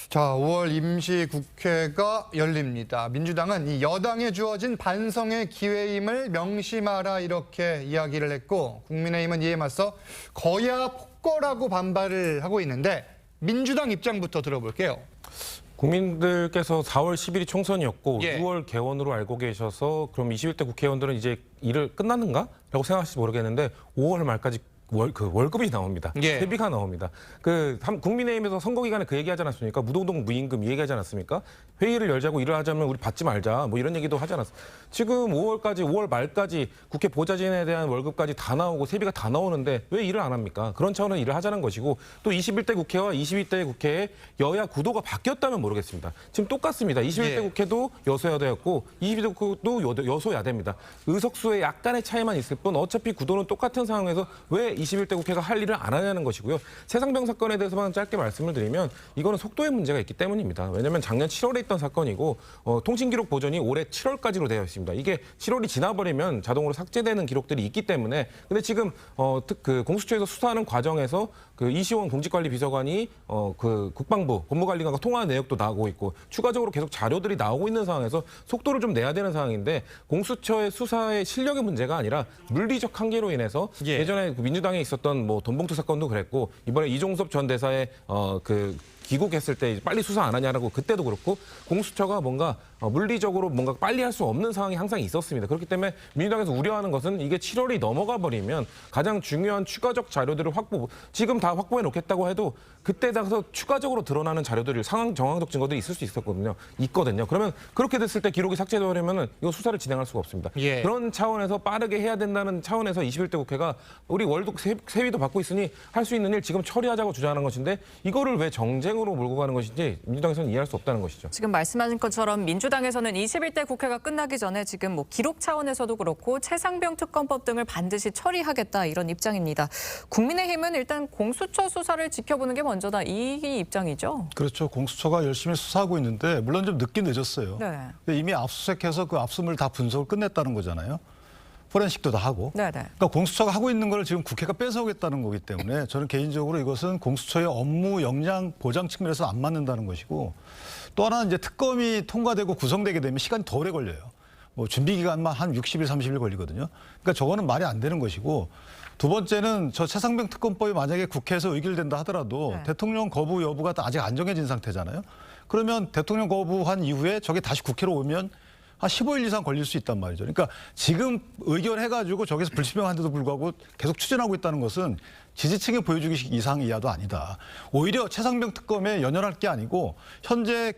자, 5월 임시국회가 열립니다. 민주당은 이 여당에 주어진 반성의 기회임을 명심하라 이렇게 이야기를 했고 국민의힘은 이에 맞서 거야 폭거라고 반발을 하고 있는데 민주당 입장부터 들어볼게요. 국민들께서 4월 10일이 총선이었고 예. 6월 개원으로 알고 계셔서 그럼 21대 국회의원들은 이제 일을 끝났는가? 라고 생각하실지 모르겠는데 5월 말까지 월급이 나옵니다. 예. 세비가 나옵니다. 국민의힘에서 선거 기간에 그 얘기하지 않았습니까? 무노동 무임금 이 얘기하지 않았습니까? 회의를 열자고 일을 하자면 우리 받지 말자 뭐 이런 얘기도 하지 않았습니까? 지금 5월 말까지 국회 보좌진에 대한 월급까지 다 나오고 세비가 다 나오는데 왜 일을 안 합니까? 그런 차원에서 일을 하자는 것이고 또 21대 국회와 22대 국회의 여야 구도가 바뀌었다면 모르겠습니다. 지금 똑같습니다. 21대 예. 국회도 여소야대였고 22대 국회도 여소야대입니다. 의석수의 약간의 차이만 있을 뿐 어차피 구도는 똑같은 상황에서 왜 21대 국회가 할 일을 안 하냐는 것이고요. 최상병 사건에 대해서만 짧게 말씀을 드리면 이거는 속도의 문제가 있기 때문입니다. 왜냐하면 작년 7월에 있던 사건이고 통신기록 보존이 올해 7월까지로 되어 있습니다. 이게 7월이 지나버리면 자동으로 삭제되는 기록들이 있기 때문에 근데 지금 공수처에서 수사하는 과정에서 이시원 공직관리비서관이 국방부 법무관리관과 통화한 내역도 나오고 있고 추가적으로 계속 자료들이 나오고 있는 상황에서 속도를 좀 내야 되는 상황인데 공수처의 수사의 실력의 문제가 아니라 물리적 한계로 인해서 예. 예전에 민주당에 있었던 돈봉투 사건도 그랬고 이번에 이종섭 전 대사의 귀국했을 때 빨리 수사 안 하냐라고 그때도 그렇고 공수처가 뭔가 물리적으로 뭔가 빨리 할 수 없는 상황이 항상 있었습니다. 그렇기 때문에 민주당에서 우려하는 것은 이게 7월이 넘어가 버리면 가장 중요한 추가적 자료들을 지금 다 확보해 놓겠다고 해도 그때 가서 추가적으로 드러나는 자료들이 상황 정황적 증거들이 있을 수 있거든요. 그러면 그렇게 됐을 때 기록이 삭제되려면은 이거 수사를 진행할 수가 없습니다. 예. 그런 차원에서 빠르게 해야 된다는 차원에서 21대 국회가 우리 월급 세비도 받고 있으니 할 수 있는 일 지금 처리하자고 주장하는 것인데 이거를 왜 정쟁으로 논쟁으로 몰고 가는 것인지 민주당에서는 이해할 수 없다는 것이죠. 지금 말씀하신 것처럼 민주당에서는 21대 국회가 끝나기 전에 지금 뭐 기록 차원에서도 그렇고 최상병 특검법 등을 반드시 처리하겠다 이런 입장입니다. 국민의힘은 일단 공수처 수사를 지켜보는 게 먼저다 이 입장이죠. 그렇죠. 공수처가 열심히 수사하고 있는데 물론 좀 늦긴 늦었어요. 네. 근데 이미 압수수색해서 그 압수물 다 분석을 끝냈다는 거잖아요. 포렌식도 다 하고. 네네. 그러니까 공수처가 하고 있는 걸 지금 국회가 뺏어오겠다는 거기 때문에 저는 개인적으로 이것은 공수처의 업무 역량 보장 측면에서 안 맞는다는 것이고 또 하나는 이제 특검이 통과되고 구성되게 되면 시간이 더 오래 걸려요. 뭐 준비 기간만 한 60일, 30일 걸리거든요. 그러니까 저거는 말이 안 되는 것이고 두 번째는 저 최상병 특검법이 만약에 국회에서 의결된다 하더라도 네. 대통령 거부 여부가 아직 안 정해진 상태잖아요. 그러면 대통령 거부한 이후에 저게 다시 국회로 오면 한 15일 이상 걸릴 수 있단 말이죠. 그러니까 지금 의결해가지고 저기서 불투명한데도 불구하고 계속 추진하고 있다는 것은 지지층이 보여주기 이상 이하도 아니다. 오히려 최상병 특검에 연연할 게 아니고 현재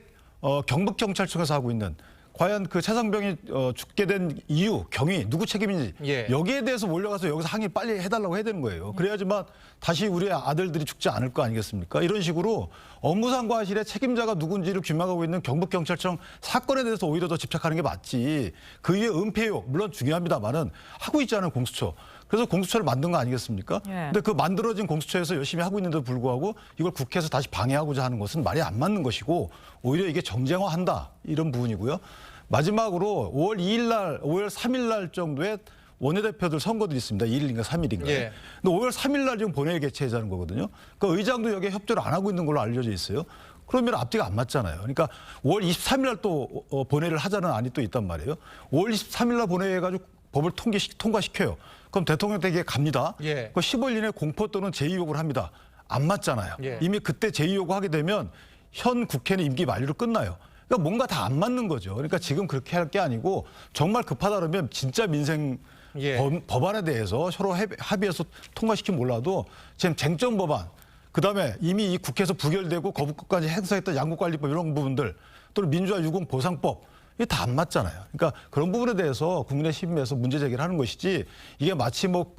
경북경찰청에서 하고 있는 과연 그 최상병이 죽게 된 이유, 경위, 누구 책임인지 예. 여기에 대해서 몰려가서 여기서 항의 빨리 해달라고 해야 되는 거예요. 그래야지만 다시 우리 아들들이 죽지 않을 거 아니겠습니까? 이런 식으로 업무상 과실의 책임자가 누군지를 규명하고 있는 경북경찰청 사건에 대해서 오히려 더 집착하는 게 맞지. 그 이후에 은폐 의혹, 물론 중요합니다만은 하고 있잖아요, 공수처. 그래서 공수처를 만든 거 아니겠습니까? 예. 근데 그 만들어진 공수처에서 열심히 하고 있는데도 불구하고 이걸 국회에서 다시 방해하고자 하는 것은 말이 안 맞는 것이고 오히려 이게 정쟁화한다 이런 부분이고요. 마지막으로 5월 2일 날, 5월 3일 날 정도에 원내대표들 선거들이 있습니다. 2일인가 3일인가. 예. 근데 5월 3일 날 지금 본회의 개최하자는 거거든요. 그러니까 의장도 여기에 협조를 안 하고 있는 걸로 알려져 있어요. 그러면 앞뒤가 안 맞잖아요. 그러니까 5월 23일 날 또 본회의를 하자는 안이 또 있단 말이에요. 5월 23일 날 본회의해가지고 법을 통과시켜요. 그럼 대통령 댁에 갑니다. 예. 그 15일 이내 공포 또는 제의 요구를 합니다. 안 맞잖아요. 예. 이미 그때 제의 요구하게 되면 현 국회는 임기 만료로 끝나요. 그러니까 뭔가 다 안 맞는 거죠. 그러니까 지금 그렇게 할 게 아니고 정말 급하다 그러면 진짜 민생 예. 법안에 대해서 서로 합의해서 통과시키면 몰라도 지금 쟁점 법안 그다음에 이미 이 국회에서 부결되고 거부권까지 행사했던 양국관리법 이런 부분들 또는 민주화 유공 보상법 이게 다 안 맞잖아요. 그러니까 그런 부분에 대해서 국민의 심의에서 문제 제기를 하는 것이지 이게 마치 뭐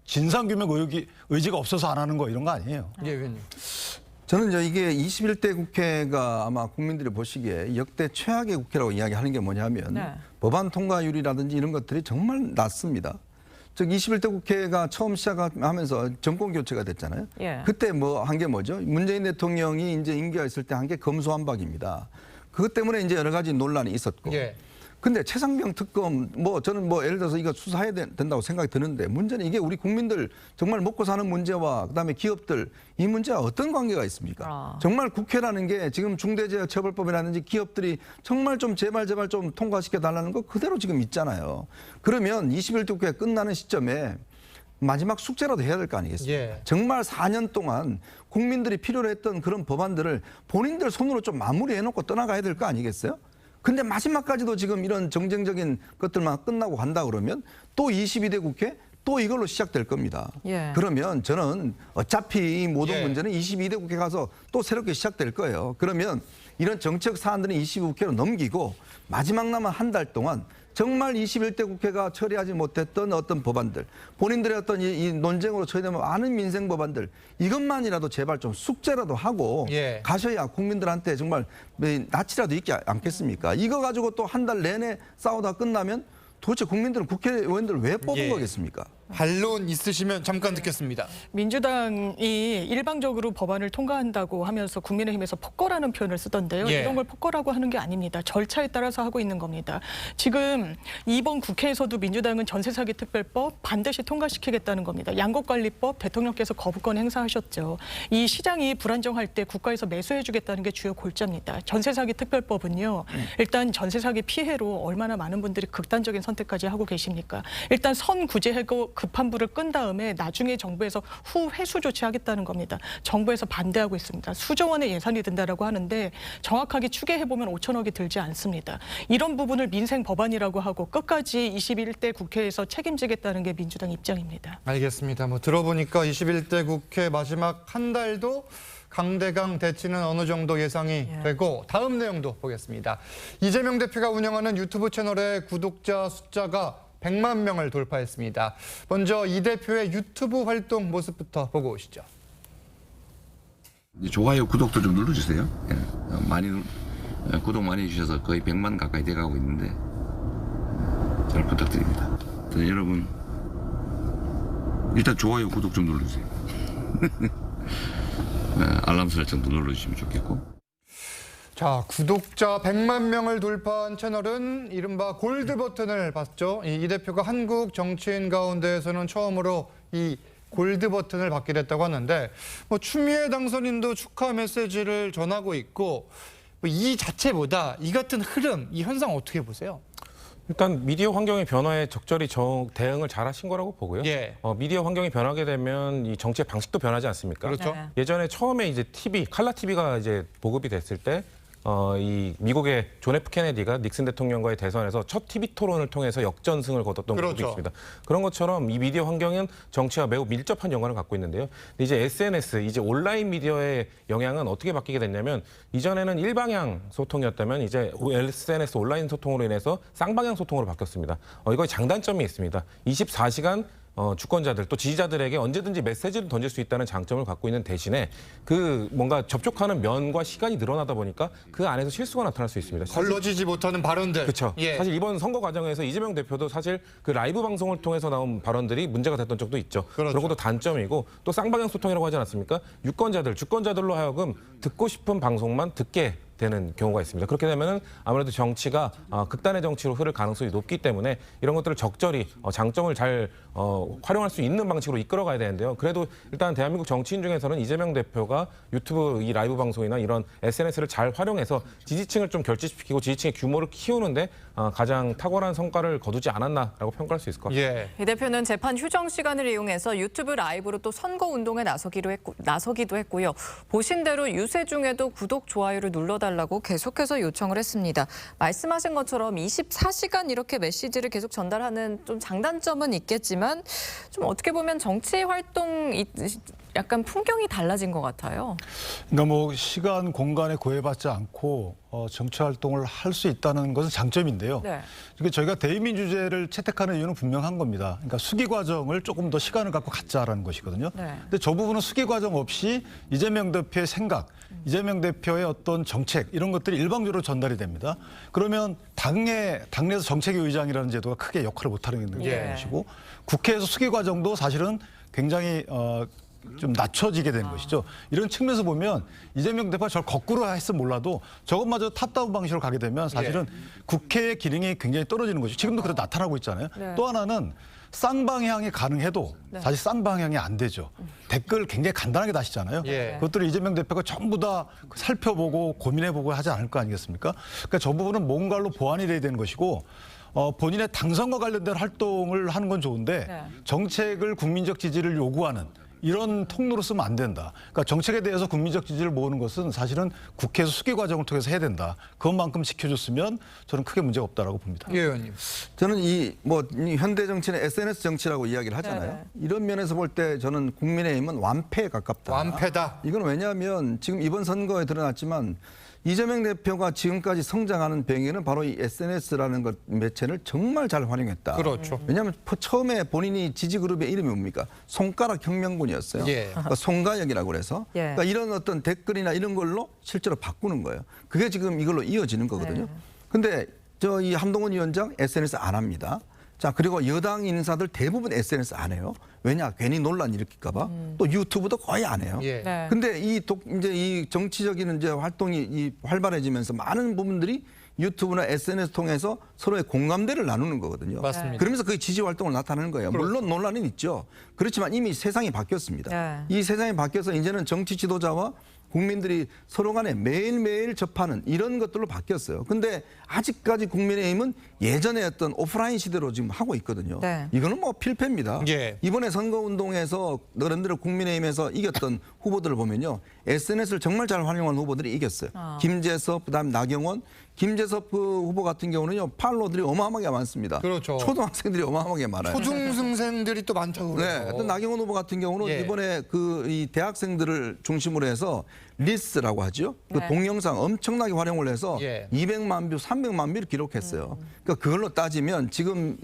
진상규명 의지가 없어서 안 하는 거 이런 거 아니에요. 예, 의원님. 저는 이게 21대 국회가 아마 국민들이 보시기에 역대 최악의 국회라고 이야기하는 게 뭐냐면 네. 법안 통과율이라든지 이런 것들이 정말 낮습니다. 즉 21대 국회가 처음 시작하면서 정권 교체가 됐잖아요. 예. 그때 뭐 한 게 뭐죠? 문재인 대통령이 이제 임기가 있을 때 한 게 검수완박입니다. 그것 때문에 이제 여러 가지 논란이 있었고. 예. 근데 최상병 특검 저는 예를 들어서 이거 수사해야 된다고 생각이 드는데 문제는 이게 우리 국민들 정말 먹고 사는 문제와 그다음에 기업들 이 문제와 어떤 관계가 있습니까? 정말 국회라는 게 지금 중대재해처벌법이라든지 기업들이 정말 좀 제발 좀 통과시켜 달라는 거 그대로 지금 있잖아요. 그러면 21대 국회가 끝나는 시점에 마지막 숙제라도 해야 될 거 아니겠습니까? 예. 정말 4년 동안 국민들이 필요로 했던 그런 법안들을 본인들 손으로 좀 마무리해놓고 떠나가야 될 거 아니겠어요? 근데 마지막까지도 지금 이런 정쟁적인 것들만 끝나고 간다 그러면 또 22대 국회 또 이걸로 시작될 겁니다. 예. 그러면 저는 어차피 이 모든 예. 문제는 22대 국회 가서 또 새롭게 시작될 거예요. 그러면 이런 정책 사안들은 22국회로 넘기고 마지막 남은 한 달 동안 정말 21대 국회가 처리하지 못했던 어떤 법안들, 본인들의 어떤 이 논쟁으로 처리되면 많은 민생 법안들, 이것만이라도 제발 좀 숙제라도 하고 예. 가셔야 국민들한테 정말 낯이라도 있지 않겠습니까? 이거 가지고 또 한 달 내내 싸우다 끝나면 도대체 국민들은 국회의원들을 왜 뽑은 예. 거겠습니까? 반론 있으시면 잠깐 듣겠습니다. 민주당이 일방적으로 법안을 통과한다고 하면서 국민의힘에서 폭거라는 표현을 쓰던데요. 예. 이런 걸 폭거라고 하는 게 아닙니다. 절차에 따라서 하고 있는 겁니다. 지금 이번 국회에서도 민주당은 전세사기 특별법 반드시 통과시키겠다는 겁니다. 양곡관리법 대통령께서 거부권 행사하셨죠. 이 시장이 불안정할 때 국가에서 매수해주겠다는 게 주요 골자입니다. 전세사기 특별법은요. 일단 전세사기 피해로 얼마나 많은 분들이 극단적인 선택까지 하고 계십니까? 일단 선구제하고 급한 불을 끈 다음에 나중에 정부에서 후 회수 조치하겠다는 겁니다. 정부에서 반대하고 있습니다. 수조 원의 예산이 든다라고 하는데 정확하게 추계해보면 5천억이 들지 않습니다. 이런 부분을 민생 법안이라고 하고 끝까지 21대 국회에서 책임지겠다는 게 민주당 입장입니다. 알겠습니다. 들어보니까 21대 국회 마지막 한 달도 강대강 대치는 어느 정도 예상이 되고 다음 내용도 보겠습니다. 이재명 대표가 운영하는 유튜브 채널의 구독자 숫자가 100만 명을 돌파했습니다. 먼저 이 대표의 유튜브 활동 모습부터 보고 오시죠. 좋아요, 구독도 좀 눌러주세요. 구독 많이 해주셔서 거의 100만 가까이 돼가고 있는데 잘 부탁드립니다. 여러분 일단 좋아요, 구독 좀 눌러주세요. 알람 설정도 눌러주시면 좋겠고. 자, 구독자 100만 명을 돌파한 채널은 이른바 골드 버튼을 받죠. 이 대표가 한국 정치인 가운데에서는 처음으로 이 골드 버튼을 받게 됐다고 하는데, 뭐 추미애 당선인도 축하 메시지를 전하고 있고, 이 자체보다 이 같은 흐름, 이 현상 어떻게 보세요? 일단 미디어 환경의 변화에 적절히 대응을 잘하신 거라고 보고요. 예. 미디어 환경이 변하게 되면 이 정치의 방식도 변하지 않습니까? 그렇죠. 네. 예전에 처음에 이제 칼라 TV가 이제 보급이 됐을 때 이 미국의 존 F 케네디가 닉슨 대통령과의 대선에서 첫 TV 토론을 통해서 역전승을 거뒀던 그렇죠. 것도 있습니다. 그런 것처럼 이 미디어 환경은 정치와 매우 밀접한 연관을 갖고 있는데요. 근데 이제 SNS, 이제 온라인 미디어의 영향은 어떻게 바뀌게 됐냐면 이전에는 일방향 소통이었다면 이제 SNS 온라인 소통으로 인해서 쌍방향 소통으로 바뀌었습니다. 이거의 장단점이 있습니다. 24시간 주권자들 또 지지자들에게 언제든지 메시지를 던질 수 있다는 장점을 갖고 있는 대신에 그 뭔가 접촉하는 면과 시간이 늘어나다 보니까 그 안에서 실수가 나타날 수 있습니다. 걸러지지 못하는 발언들. 그렇죠. 예. 사실 이번 선거 과정에서 이재명 대표도 사실 그 라이브 방송을 통해서 나온 발언들이 문제가 됐던 적도 있죠. 그렇죠. 그런 것도 단점이고 또 쌍방향 소통이라고 하지 않았습니까? 유권자들, 주권자들로 하여금 듣고 싶은 방송만 듣게 되는 경우가 있습니다. 그렇게 되면은 아무래도 정치가 극단의 정치로 흐를 가능성이 높기 때문에 이런 것들을 적절히 장점을 잘 활용할 수 있는 방식으로 이끌어가야 되는데요. 그래도 일단 대한민국 정치인 중에서는 이재명 대표가 유튜브 이 라이브 방송이나 이런 SNS를 잘 활용해서 지지층을 좀 결집시키고 지지층의 규모를 키우는데 가장 탁월한 성과를 거두지 않았나라고 평가할 수 있을 것 같습니다. 예. 이 대표는 재판 휴정 시간을 이용해서 유튜브 라이브로 또 선거 운동에 나서기도 했고요. 보신 대로 유세 중에도 구독, 좋아요를 눌러달라고 계속해서 요청을 했습니다. 말씀하신 것처럼 24시간 이렇게 메시지를 계속 전달하는 좀 장단점은 있겠지만 좀 어떻게 보면 정치 활동 약간 풍경이 달라진 것 같아요. 그러니까 뭐 시간, 공간에 구애받지 않고 정치 활동을 할 수 있다는 것은 장점인데요. 네. 그러니까 저희가 대의민주제를 채택하는 이유는 분명한 겁니다. 그러니까 수기 과정을 조금 더 시간을 갖고 갖자라는 것이거든요. 네. 근데 저 부분은 수기 과정 없이 이재명 대표의 생각, 이재명 대표의 어떤 정책 이런 것들이 일방적으로 전달이 됩니다. 그러면 당내에서 정책위 의장이라는 제도가 크게 역할을 못하는 것이고 국회에서 수기 과정도 사실은 굉장히 좀 낮춰지게 된 것이죠. 이런 측면에서 보면 이재명 대표가 저를 거꾸로 했으면 몰라도 저것마저 탑다운 방식으로 가게 되면 사실은 국회의 기능이 굉장히 떨어지는 것이죠. 지금도 그렇게 나타나고 있잖아요. 네. 또 하나는 쌍방향이 가능해도 사실 쌍방향이 안 되죠. 댓글 굉장히 간단하게 다시잖아요. 예. 그것들을 이재명 대표가 전부 다 살펴보고 고민해보고 하지 않을 거 아니겠습니까? 그러니까 저 부분은 뭔가로 보완이 돼야 되는 것이고 본인의 당선과 관련된 활동을 하는 건 좋은데 정책을 국민적 지지를 요구하는 이런 통로로 쓰면 안 된다. 그러니까 정책에 대해서 국민적 지지를 모으는 것은 사실은 국회에서 수기 과정을 통해서 해야 된다. 그것만큼 지켜줬으면 저는 크게 문제가 없다라고 봅니다. 예, 의원님. 저는 이 현대 정치는 SNS 정치라고 이야기를 하잖아요. 이런 면에서 볼 때 저는 국민의힘은 완패에 가깝다. 완패다. 이건 왜냐하면 지금 이번 선거에 드러났지만 이재명 대표가 지금까지 성장하는 배경에는 바로 이 SNS라는 것 매체를 정말 잘 활용했다. 그렇죠. 왜냐하면 처음에 본인이 지지 그룹의 이름이 뭡니까? 손가락 혁명군이었어요. 예. 그러니까 손가역이라고 그래서 그러니까 이런 어떤 댓글이나 이런 걸로 실제로 바꾸는 거예요. 그게 지금 이걸로 이어지는 거거든요. 근데 이 한동훈 위원장 SNS 안 합니다. 자, 그리고 여당 인사들 대부분 SNS 안 해요. 왜냐? 괜히 논란 일으킬까 봐. 또 유튜브도 거의 안 해요. 예. 네. 근데 이제 이 정치적인 이제 활동이 활발해지면서 많은 부분들이 유튜브나 SNS 통해서 서로의 공감대를 나누는 거거든요. 맞습니다. 그러면서 그 지지 활동을 나타내는 거예요. 물론 논란은 있죠. 그렇지만 이미 세상이 바뀌었습니다. 이 세상이 바뀌어서 이제는 정치 지도자와 국민들이 서로 간에 매일매일 접하는 이런 것들로 바뀌었어요. 근데 아직까지 국민의힘은 예전에 어떤 오프라인 시대로 지금 하고 있거든요. 이거는 뭐 필패입니다. 예. 이번에 선거운동에서 너른들 국민의힘에서 이겼던 후보들을 보면요. SNS를 정말 잘 활용한 후보들이 이겼어요. 김재섭, 그다음 나경원. 김재섭 후보 같은 경우는요. 팔로들이 어마어마하게 많습니다. 그렇죠. 초등학생들이 어마어마하게 많아요. 초중생들이 또 많다고 그래요. 네, 또 나경원 후보 같은 경우는 이번에 이 대학생들을 중심으로 해서 리스라고 하죠. 그 동영상 엄청나게 활용을 해서 200만 뷰, 300만 뷰를 기록했어요. 그러니까 그걸로 따지면 지금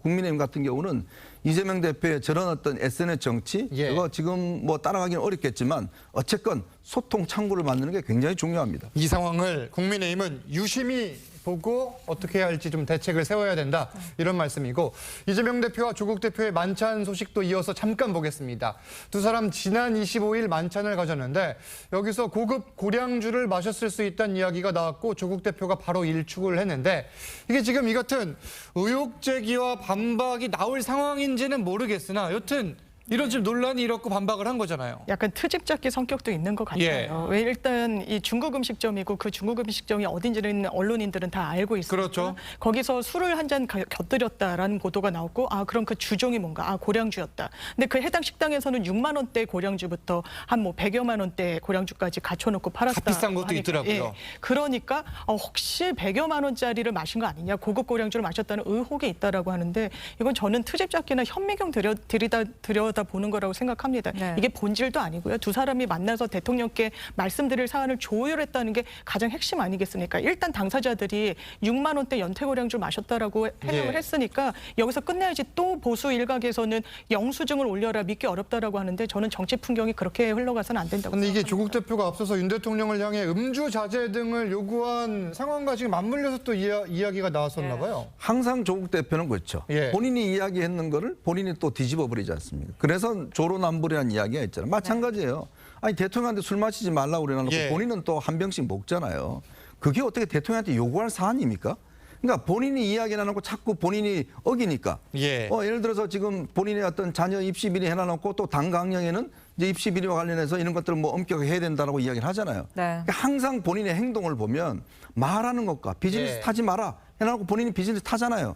국민의힘 같은 경우는 이재명 대표의 저런 어떤 SNS 정치 이거 지금 뭐 따라가기는 어렵겠지만 어쨌건 소통 창구를 만드는 게 굉장히 중요합니다. 이 상황을 국민의힘은 유심히 보고 어떻게 해야 할지 좀 대책을 세워야 된다 이런 말씀이고 이재명 대표와 조국 대표의 만찬 소식도 이어서 잠깐 보겠습니다. 두 사람 지난 25일 만찬을 가졌는데 여기서 고급 고량주를 마셨을 수 있다는 이야기가 나왔고 조국 대표가 바로 일축을 했는데 이게 지금 이 같은 의혹 제기와 반박이 나올 상황인지는 모르겠으나 여튼 이런 지금 논란이 일었고 반박을 한 거잖아요. 약간 트집 잡기 성격도 있는 것 같아요. 왜 일단 이 중국 음식점이고 그 중국 음식점이 어딘지는 언론인들은 다 알고 있습니다. 그렇죠. 거기서 술을 한 잔 곁들였다라는 보도가 나왔고 그럼 그 주종이 뭔가 고량주였다. 근데 그 해당 식당에서는 6만 원대 고량주부터 한 뭐 100여만 원대 고량주까지 갖춰놓고 팔았다. 비싼 것도 있더라고요. 그러니까 혹시 100여만 원짜리를 마신 거 아니냐, 고급 고량주를 마셨다는 의혹이 있다라고 하는데 이건 저는 트집 잡기나 현미경 들여다 보는 거라고 생각합니다. 이게 본질도 아니고요. 두 사람이 만나서 대통령께 말씀드릴 사안을 조율했다는 게 가장 핵심 아니겠습니까? 일단 당사자들이 6만 원대 연태고량주 마셨다라고 해명을 했으니까 여기서 끝내야지. 또 보수 일각에서는 영수증을 올려라, 믿기 어렵다라고 하는데 저는 정치 풍경이 그렇게 흘러가서는 안 된다고 근데 생각합니다. 이게 조국 대표가 앞서서 윤 대통령을 향해 음주 자제 등을 요구한 상황과 지금 맞물려서 또 이야기가 나왔었나 봐요. 항상 조국 대표는 그렇죠. 본인이 이야기했는 거를 본인이 또 뒤집어 버리지 않습니까? 그래서 조로남불이라는 이야기가 있잖아요. 마찬가지예요. 아니 대통령한테 술 마시지 말라고 그래놓고 본인은 또 한 병씩 먹잖아요. 그게 어떻게 대통령한테 요구할 사안입니까? 그러니까 본인이 이야기 해놓고 자꾸 본인이 어기니까. 예를 들어서 지금 본인의 어떤 자녀 입시 비리 해놔놓고 또 당 강령에는 이제 입시 비리와 관련해서 이런 것들을 뭐 엄격하게 해야 된다라고 이야기를 하잖아요. 그러니까 항상 본인의 행동을 보면 말하는 것과 비즈니스 타지 마라 해놓고 본인이 비즈니스 타잖아요.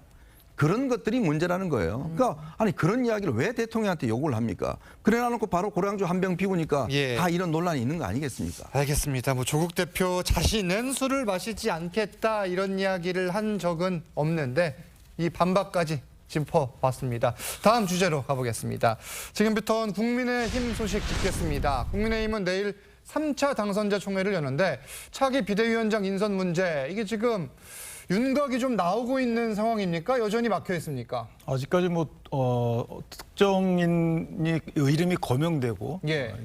그런 것들이 문제라는 거예요. 그러니까 아니 그런 이야기를 왜 대통령한테 요구를 합니까? 그래놓고 바로 고량주 한 병 피우니까 다 이런 논란이 있는 거 아니겠습니까? 알겠습니다. 뭐 조국 대표 자신은 술을 마시지 않겠다 이런 이야기를 한 적은 없는데 이 반박까지 짚어봤습니다. 다음 주제로 가보겠습니다. 지금부터는 국민의힘 소식 짚겠습니다. 국민의힘은 내일 3차 당선자 총회를 여는데 차기 비대위원장 인선 문제 이게 지금 윤곽이 좀 나오고 있는 상황입니까? 여전히 막혀 있습니까? 아직까지 뭐 특정인이 이름이 거명되고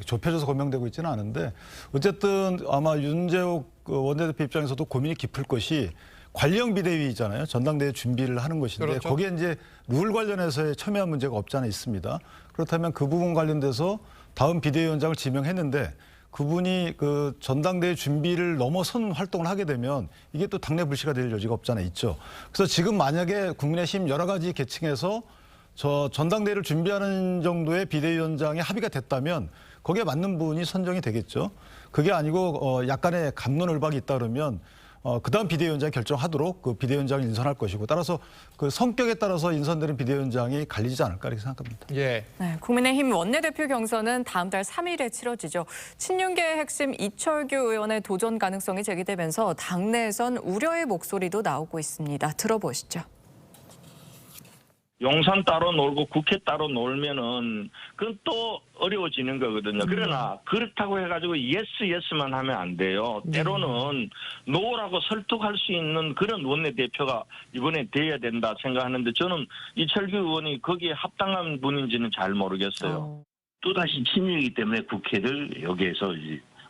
좁혀져서 거명되고 있지는 않은데 어쨌든 아마 윤재욱 원내대표 입장에서도 고민이 깊을 것이 관령 비대위잖아요. 전당대회 준비를 하는 것인데 거기에 이제 룰 관련해서의 첨예한 문제가 없지 않아 있습니다. 그렇다면 그 부분 관련돼서 다음 비대위원장을 지명했는데 그분이 그 전당대회 준비를 넘어선 활동을 하게 되면 이게 또 당내 불씨가 될 여지가 없지 않아 있죠. 그래서 지금 만약에 국민의힘 여러 가지 계층에서 저 전당대회를 준비하는 정도의 비대위원장에 합의가 됐다면 거기에 맞는 분이 선정이 되겠죠. 그게 아니고 약간의 갑론을박이 있다 그러면 그다음 비대위원장이 결정하도록 그 비대위원장을 인선할 것이고 따라서 그 성격에 따라서 인선되는 비대위원장이 갈리지 않을까 이렇게 생각합니다. 네, 국민의힘 원내대표 경선은 다음 달 3일에 치러지죠. 친윤계의 핵심 이철규 의원의 도전 가능성이 제기되면서 당내에선 우려의 목소리도 나오고 있습니다. 들어보시죠. 용산 따로 놀고 국회 따로 놀면은 그건 또 어려워지는 거거든요. 그러나 그렇다고 해가지고 예스만 하면 안 돼요. 때로는 노라고 설득할 수 있는 그런 원내대표가 이번에 돼야 된다 생각하는데 저는 이철규 의원이 거기에 합당한 분인지는 잘 모르겠어요. 또다시 친윤이기 때문에 국회를 여기에서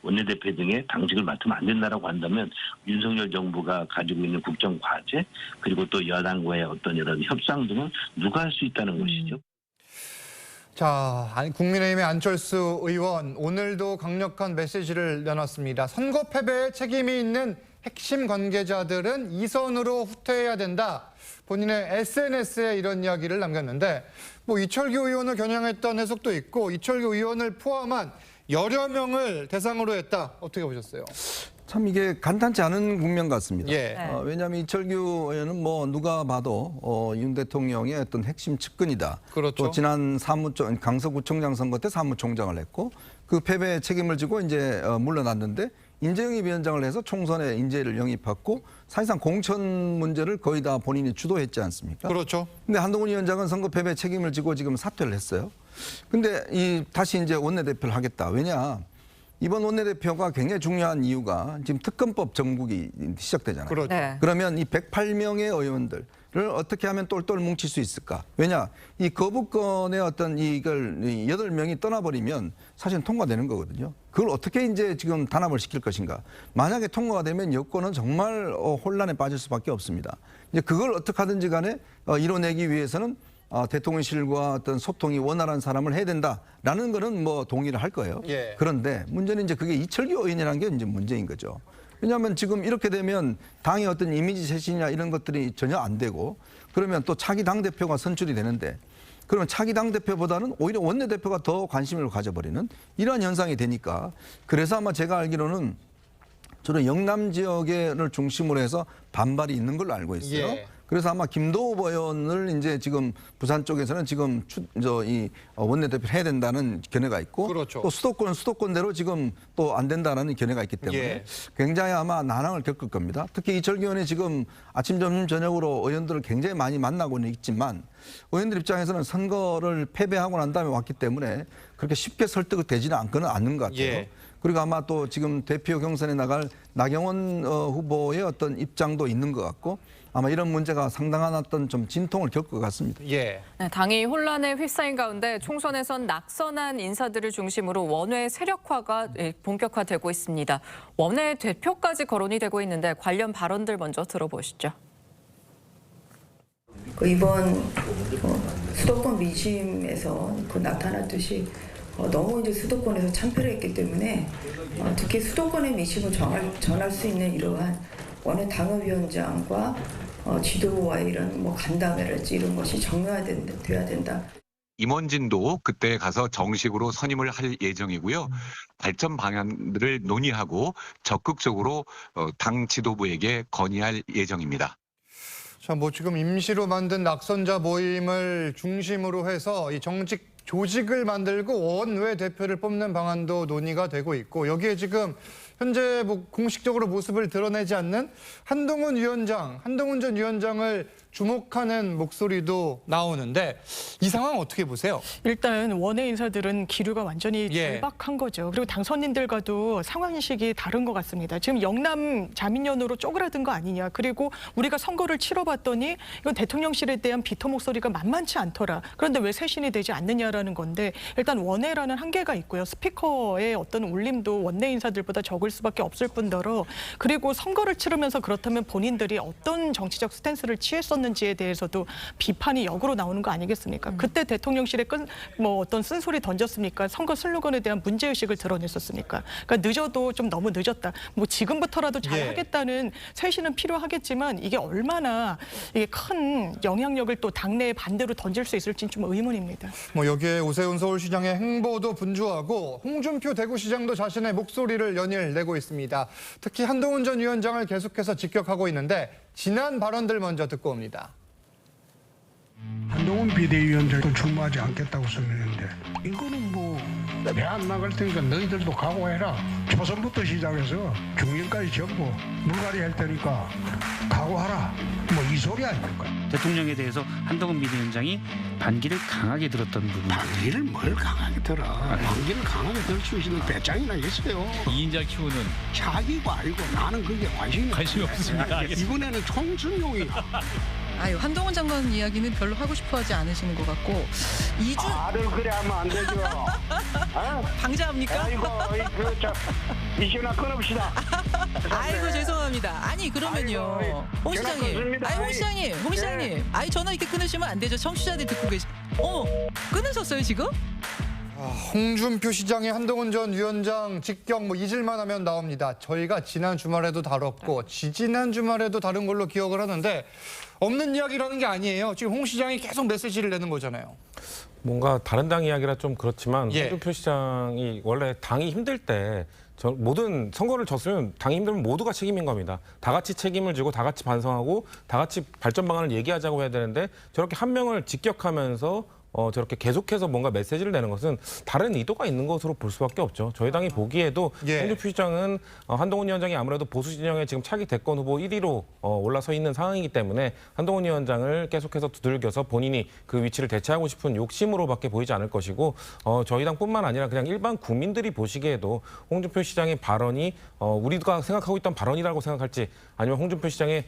원내대표 등의 당직을 맡으면 안 된다라고 한다면 윤석열 정부가 가지고 있는 국정 과제 그리고 또 여당과의 어떤 이런 협상 등은 누가 할 수 있다는 것이죠. 자, 국민의힘의 안철수 의원 오늘도 강력한 메시지를 내놨습니다. 선거 패배에 책임이 있는 핵심 관계자들은 이선으로 후퇴해야 된다. 본인의 SNS에 이런 이야기를 남겼는데 뭐 이철규 의원을 겨냥했던 해석도 있고 이철규 의원을 포함한 여러 명을 대상으로 했다. 어떻게 보셨어요? 참 이게 간단치 않은 국면 같습니다. 왜냐하면 이철규 의원은 뭐 누가 봐도 윤 대통령의 어떤 핵심 측근이다. 또 지난 강서구청장 선거 때 사무총장을 했고 그 패배에 책임을 지고 이제 물러났는데 인재영입 위원장을 해서 총선에 인재를 영입했고 사실상 공천 문제를 거의 다 본인이 주도했지 않습니까? 근데 한동훈 위원장은 선거 패배 책임을 지고 지금 사퇴를 했어요. 근데 다시 이제 원내대표를 하겠다. 왜냐? 이번 원내대표가 굉장히 중요한 이유가 지금 특검법 정국이 시작되잖아요. 그러면 이 108명의 의원들, 어떻게 하면 똘똘 뭉칠 수 있을까? 왜냐, 이 거부권의 어떤 이걸 8명이 떠나버리면 사실은 통과되는 거거든요. 그걸 어떻게 이제 지금 단합을 시킬 것인가? 만약에 통과가 되면 여권은 정말 혼란에 빠질 수밖에 없습니다. 이제 그걸 어떻게 하든지 간에 이뤄내기 위해서는 대통령실과 어떤 소통이 원활한 사람을 해야 된다라는 거는 뭐 동의를 할 거예요. 예. 그런데 문제는 이제 그게 이철규 의원이라는 게 이제 문제인 거죠. 왜냐하면 지금 이렇게 되면 당의 어떤 이미지 쇄신이나 이런 것들이 전혀 안 되고 그러면 또 차기 당대표가 선출이 되는데 그러면 차기 당대표보다는 오히려 원내대표가 더 관심을 가져버리는 이러한 현상이 되니까 그래서 아마 제가 알기로는 주로 영남 지역을 중심으로 해서 반발이 있는 걸로 알고 있어요. 예. 그래서 아마 김도읍 의원을 이제 지금 부산 쪽에서는 지금 이 원내대표를 해야 된다는 견해가 있고 그렇죠. 또 수도권은 수도권대로 지금 또 안 된다는 견해가 있기 때문에 예. 굉장히 아마 난항을 겪을 겁니다. 특히 이철규 의원이 지금 아침, 점심, 저녁으로 의원들을 굉장히 많이 만나고는 있지만 의원들 입장에서는 선거를 패배하고 난 다음에 왔기 때문에 그렇게 쉽게 설득이 되지는 않는 것 같아요. 예. 그리고 아마 또 지금 대표 경선에 나갈 나경원 후보의 어떤 입장도 있는 것 같고 아마 이런 문제가 상당한 어떤 좀 진통을 겪을 것 같습니다. 예. 네, 당이 혼란에 휩싸인 가운데 총선에선 낙선한 인사들을 중심으로 원외 세력화가 본격화되고 있습니다. 원외 대표까지 거론이 되고 있는데 관련 발언들 먼저 들어보시죠. 이번 수도권 민심에서 나타났듯이 너무 이제 수도권에서 참패를 했기 때문에 특히 수도권의 민심을 전할 수 있는 이러한 원외 당협위원장과 지도와의 이런 간담회랄지 이런 것이 정교화돼야 된다. 임원진도 그때 가서 정식으로 선임을 할 예정이고요. 발전 방안들을 논의하고 적극적으로 당 지도부에게 건의할 예정입니다. 자, 뭐 지금 임시로 만든 낙선자 모임을 중심으로 해서 이 정직 조직을 만들고 원외 대표를 뽑는 방안도 논의가 되고 있고 여기에 지금 현재 뭐 공식적으로 모습을 드러내지 않는 한동훈 전 위원장을 주목하는 목소리도 나오는데 이 상황 어떻게 보세요? 일단 원외 인사들은 기류가 완전히 예. 절박한 거죠. 그리고 당선인들과도 상황인식이 다른 것 같습니다. 지금 영남 자민련으로 쪼그라든 거 아니냐. 그리고 우리가 선거를 치러봤더니 이건 대통령실에 대한 비토 목소리가 만만치 않더라. 그런데 왜 쇄신이 되지 않느냐라는 건데 일단 원외라는 한계가 있고요. 스피커의 어떤 울림도 원내 인사들보다 적을 수밖에 없을 뿐더러 그리고 선거를 치르면서 그렇다면 본인들이 어떤 정치적 스탠스를 취했었는지에 대해서도 비판이 역으로 나오는 거 아니겠습니까? 그때 대통령실에 어떤 쓴소리 던졌습니까? 선거 슬로건에 대한 문제의식을 드러냈었습니까? 그러니까 늦어도 좀 너무 늦었다. 뭐 지금부터라도 잘 예. 하겠다는 쇄신은 필요하겠지만 이게 얼마나 이게 큰 영향력을 또 당내에 반대로 던질 수 있을지는 좀 의문입니다. 뭐 여기에 오세훈 서울시장의 행보도 분주하고 홍준표 대구시장도 자신의 목소리를 연일내고 있습니다. 특히 한동훈 전 위원장을 계속해서 직격하고 있는데 지난 발언들 먼저 듣고 옵니다. 한동훈 비대위원장도 출마하지 않겠다고 선언했는데 이거는 뭐 내 안 나갈 테니까 너희들도 각오해라. 초선부터 시작해서 중년까지 전부 물갈이 할 테니까 각오하라. 뭐 이 소리 아닙니까? 대통령에 대해서 한동훈 비대위원장이 반기를 강하게 들었던 부분. 반기를 뭘 강하게 들어. 반기를 강하게 들 수 있는 배짱이나 있어요. 이인자 키우는 자기고 알고 나는 그게 관심이 없습니다. 이번에는 총선용이야. 아유, 한동훈 장관 이야기는 별로 하고 싶어하지 않으시는 것 같고 다들 그래 하면 안 되죠. 어? 방자합니까? 아이고, 이시나 끊읍시다. 아이고 죄송합니다. 아니 그러면요, 홍 시장님. 홍 시장님. 아이 전화 이렇게 끊으시면 안 되죠. 청취자들이 듣고 계시. 끊으셨어요 지금? 홍준표 시장의 한동훈 전 위원장 직격 잊을만 하면 나옵니다. 저희가 지난 주말에도 다뤘고 지지난 주말에도 다른 걸로 기억을 하는데 없는 이야기라는 게 아니에요. 지금 홍 시장이 계속 메시지를 내는 거잖아요. 뭔가 다른 당 이야기라 좀 그렇지만 예. 홍준표 시장이 원래 당이 힘들 때 모든 선거를 졌으면 당이 힘들면 모두가 책임인 겁니다. 다 같이 책임을 지고 다 같이 반성하고 다 같이 발전 방안을 얘기하자고 해야 되는데 저렇게 한 명을 직격하면서 저렇게 계속해서 뭔가 메시지를 내는 것은 다른 의도가 있는 것으로 볼 수밖에 없죠. 저희 당이 보기에도 홍준표 시장은 한동훈 위원장이 아무래도 보수 진영의 지금 차기 대권 후보 1위로 올라서 있는 상황이기 때문에 한동훈 위원장을 계속해서 두들겨서 본인이 그 위치를 대체하고 싶은 욕심으로밖에 보이지 않을 것이고 저희 당뿐만 아니라 그냥 일반 국민들이 보시기에도 홍준표 시장의 발언이 우리가 생각하고 있던 발언이라고 생각할지 아니면 홍준표 시장의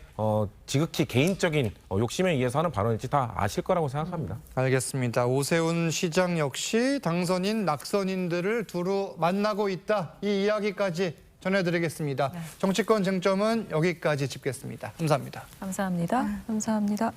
지극히 개인적인 욕심에 의해서 하는 발언일지 다 아실 거라고 생각합니다. 알겠습니다. 오세훈 시장 역시 당선인, 낙선인들을 두루 만나고 있다. 이 이야기까지 전해드리겠습니다. 정치권 쟁점은 여기까지 짚겠습니다. 감사합니다. 감사합니다. 감사합니다.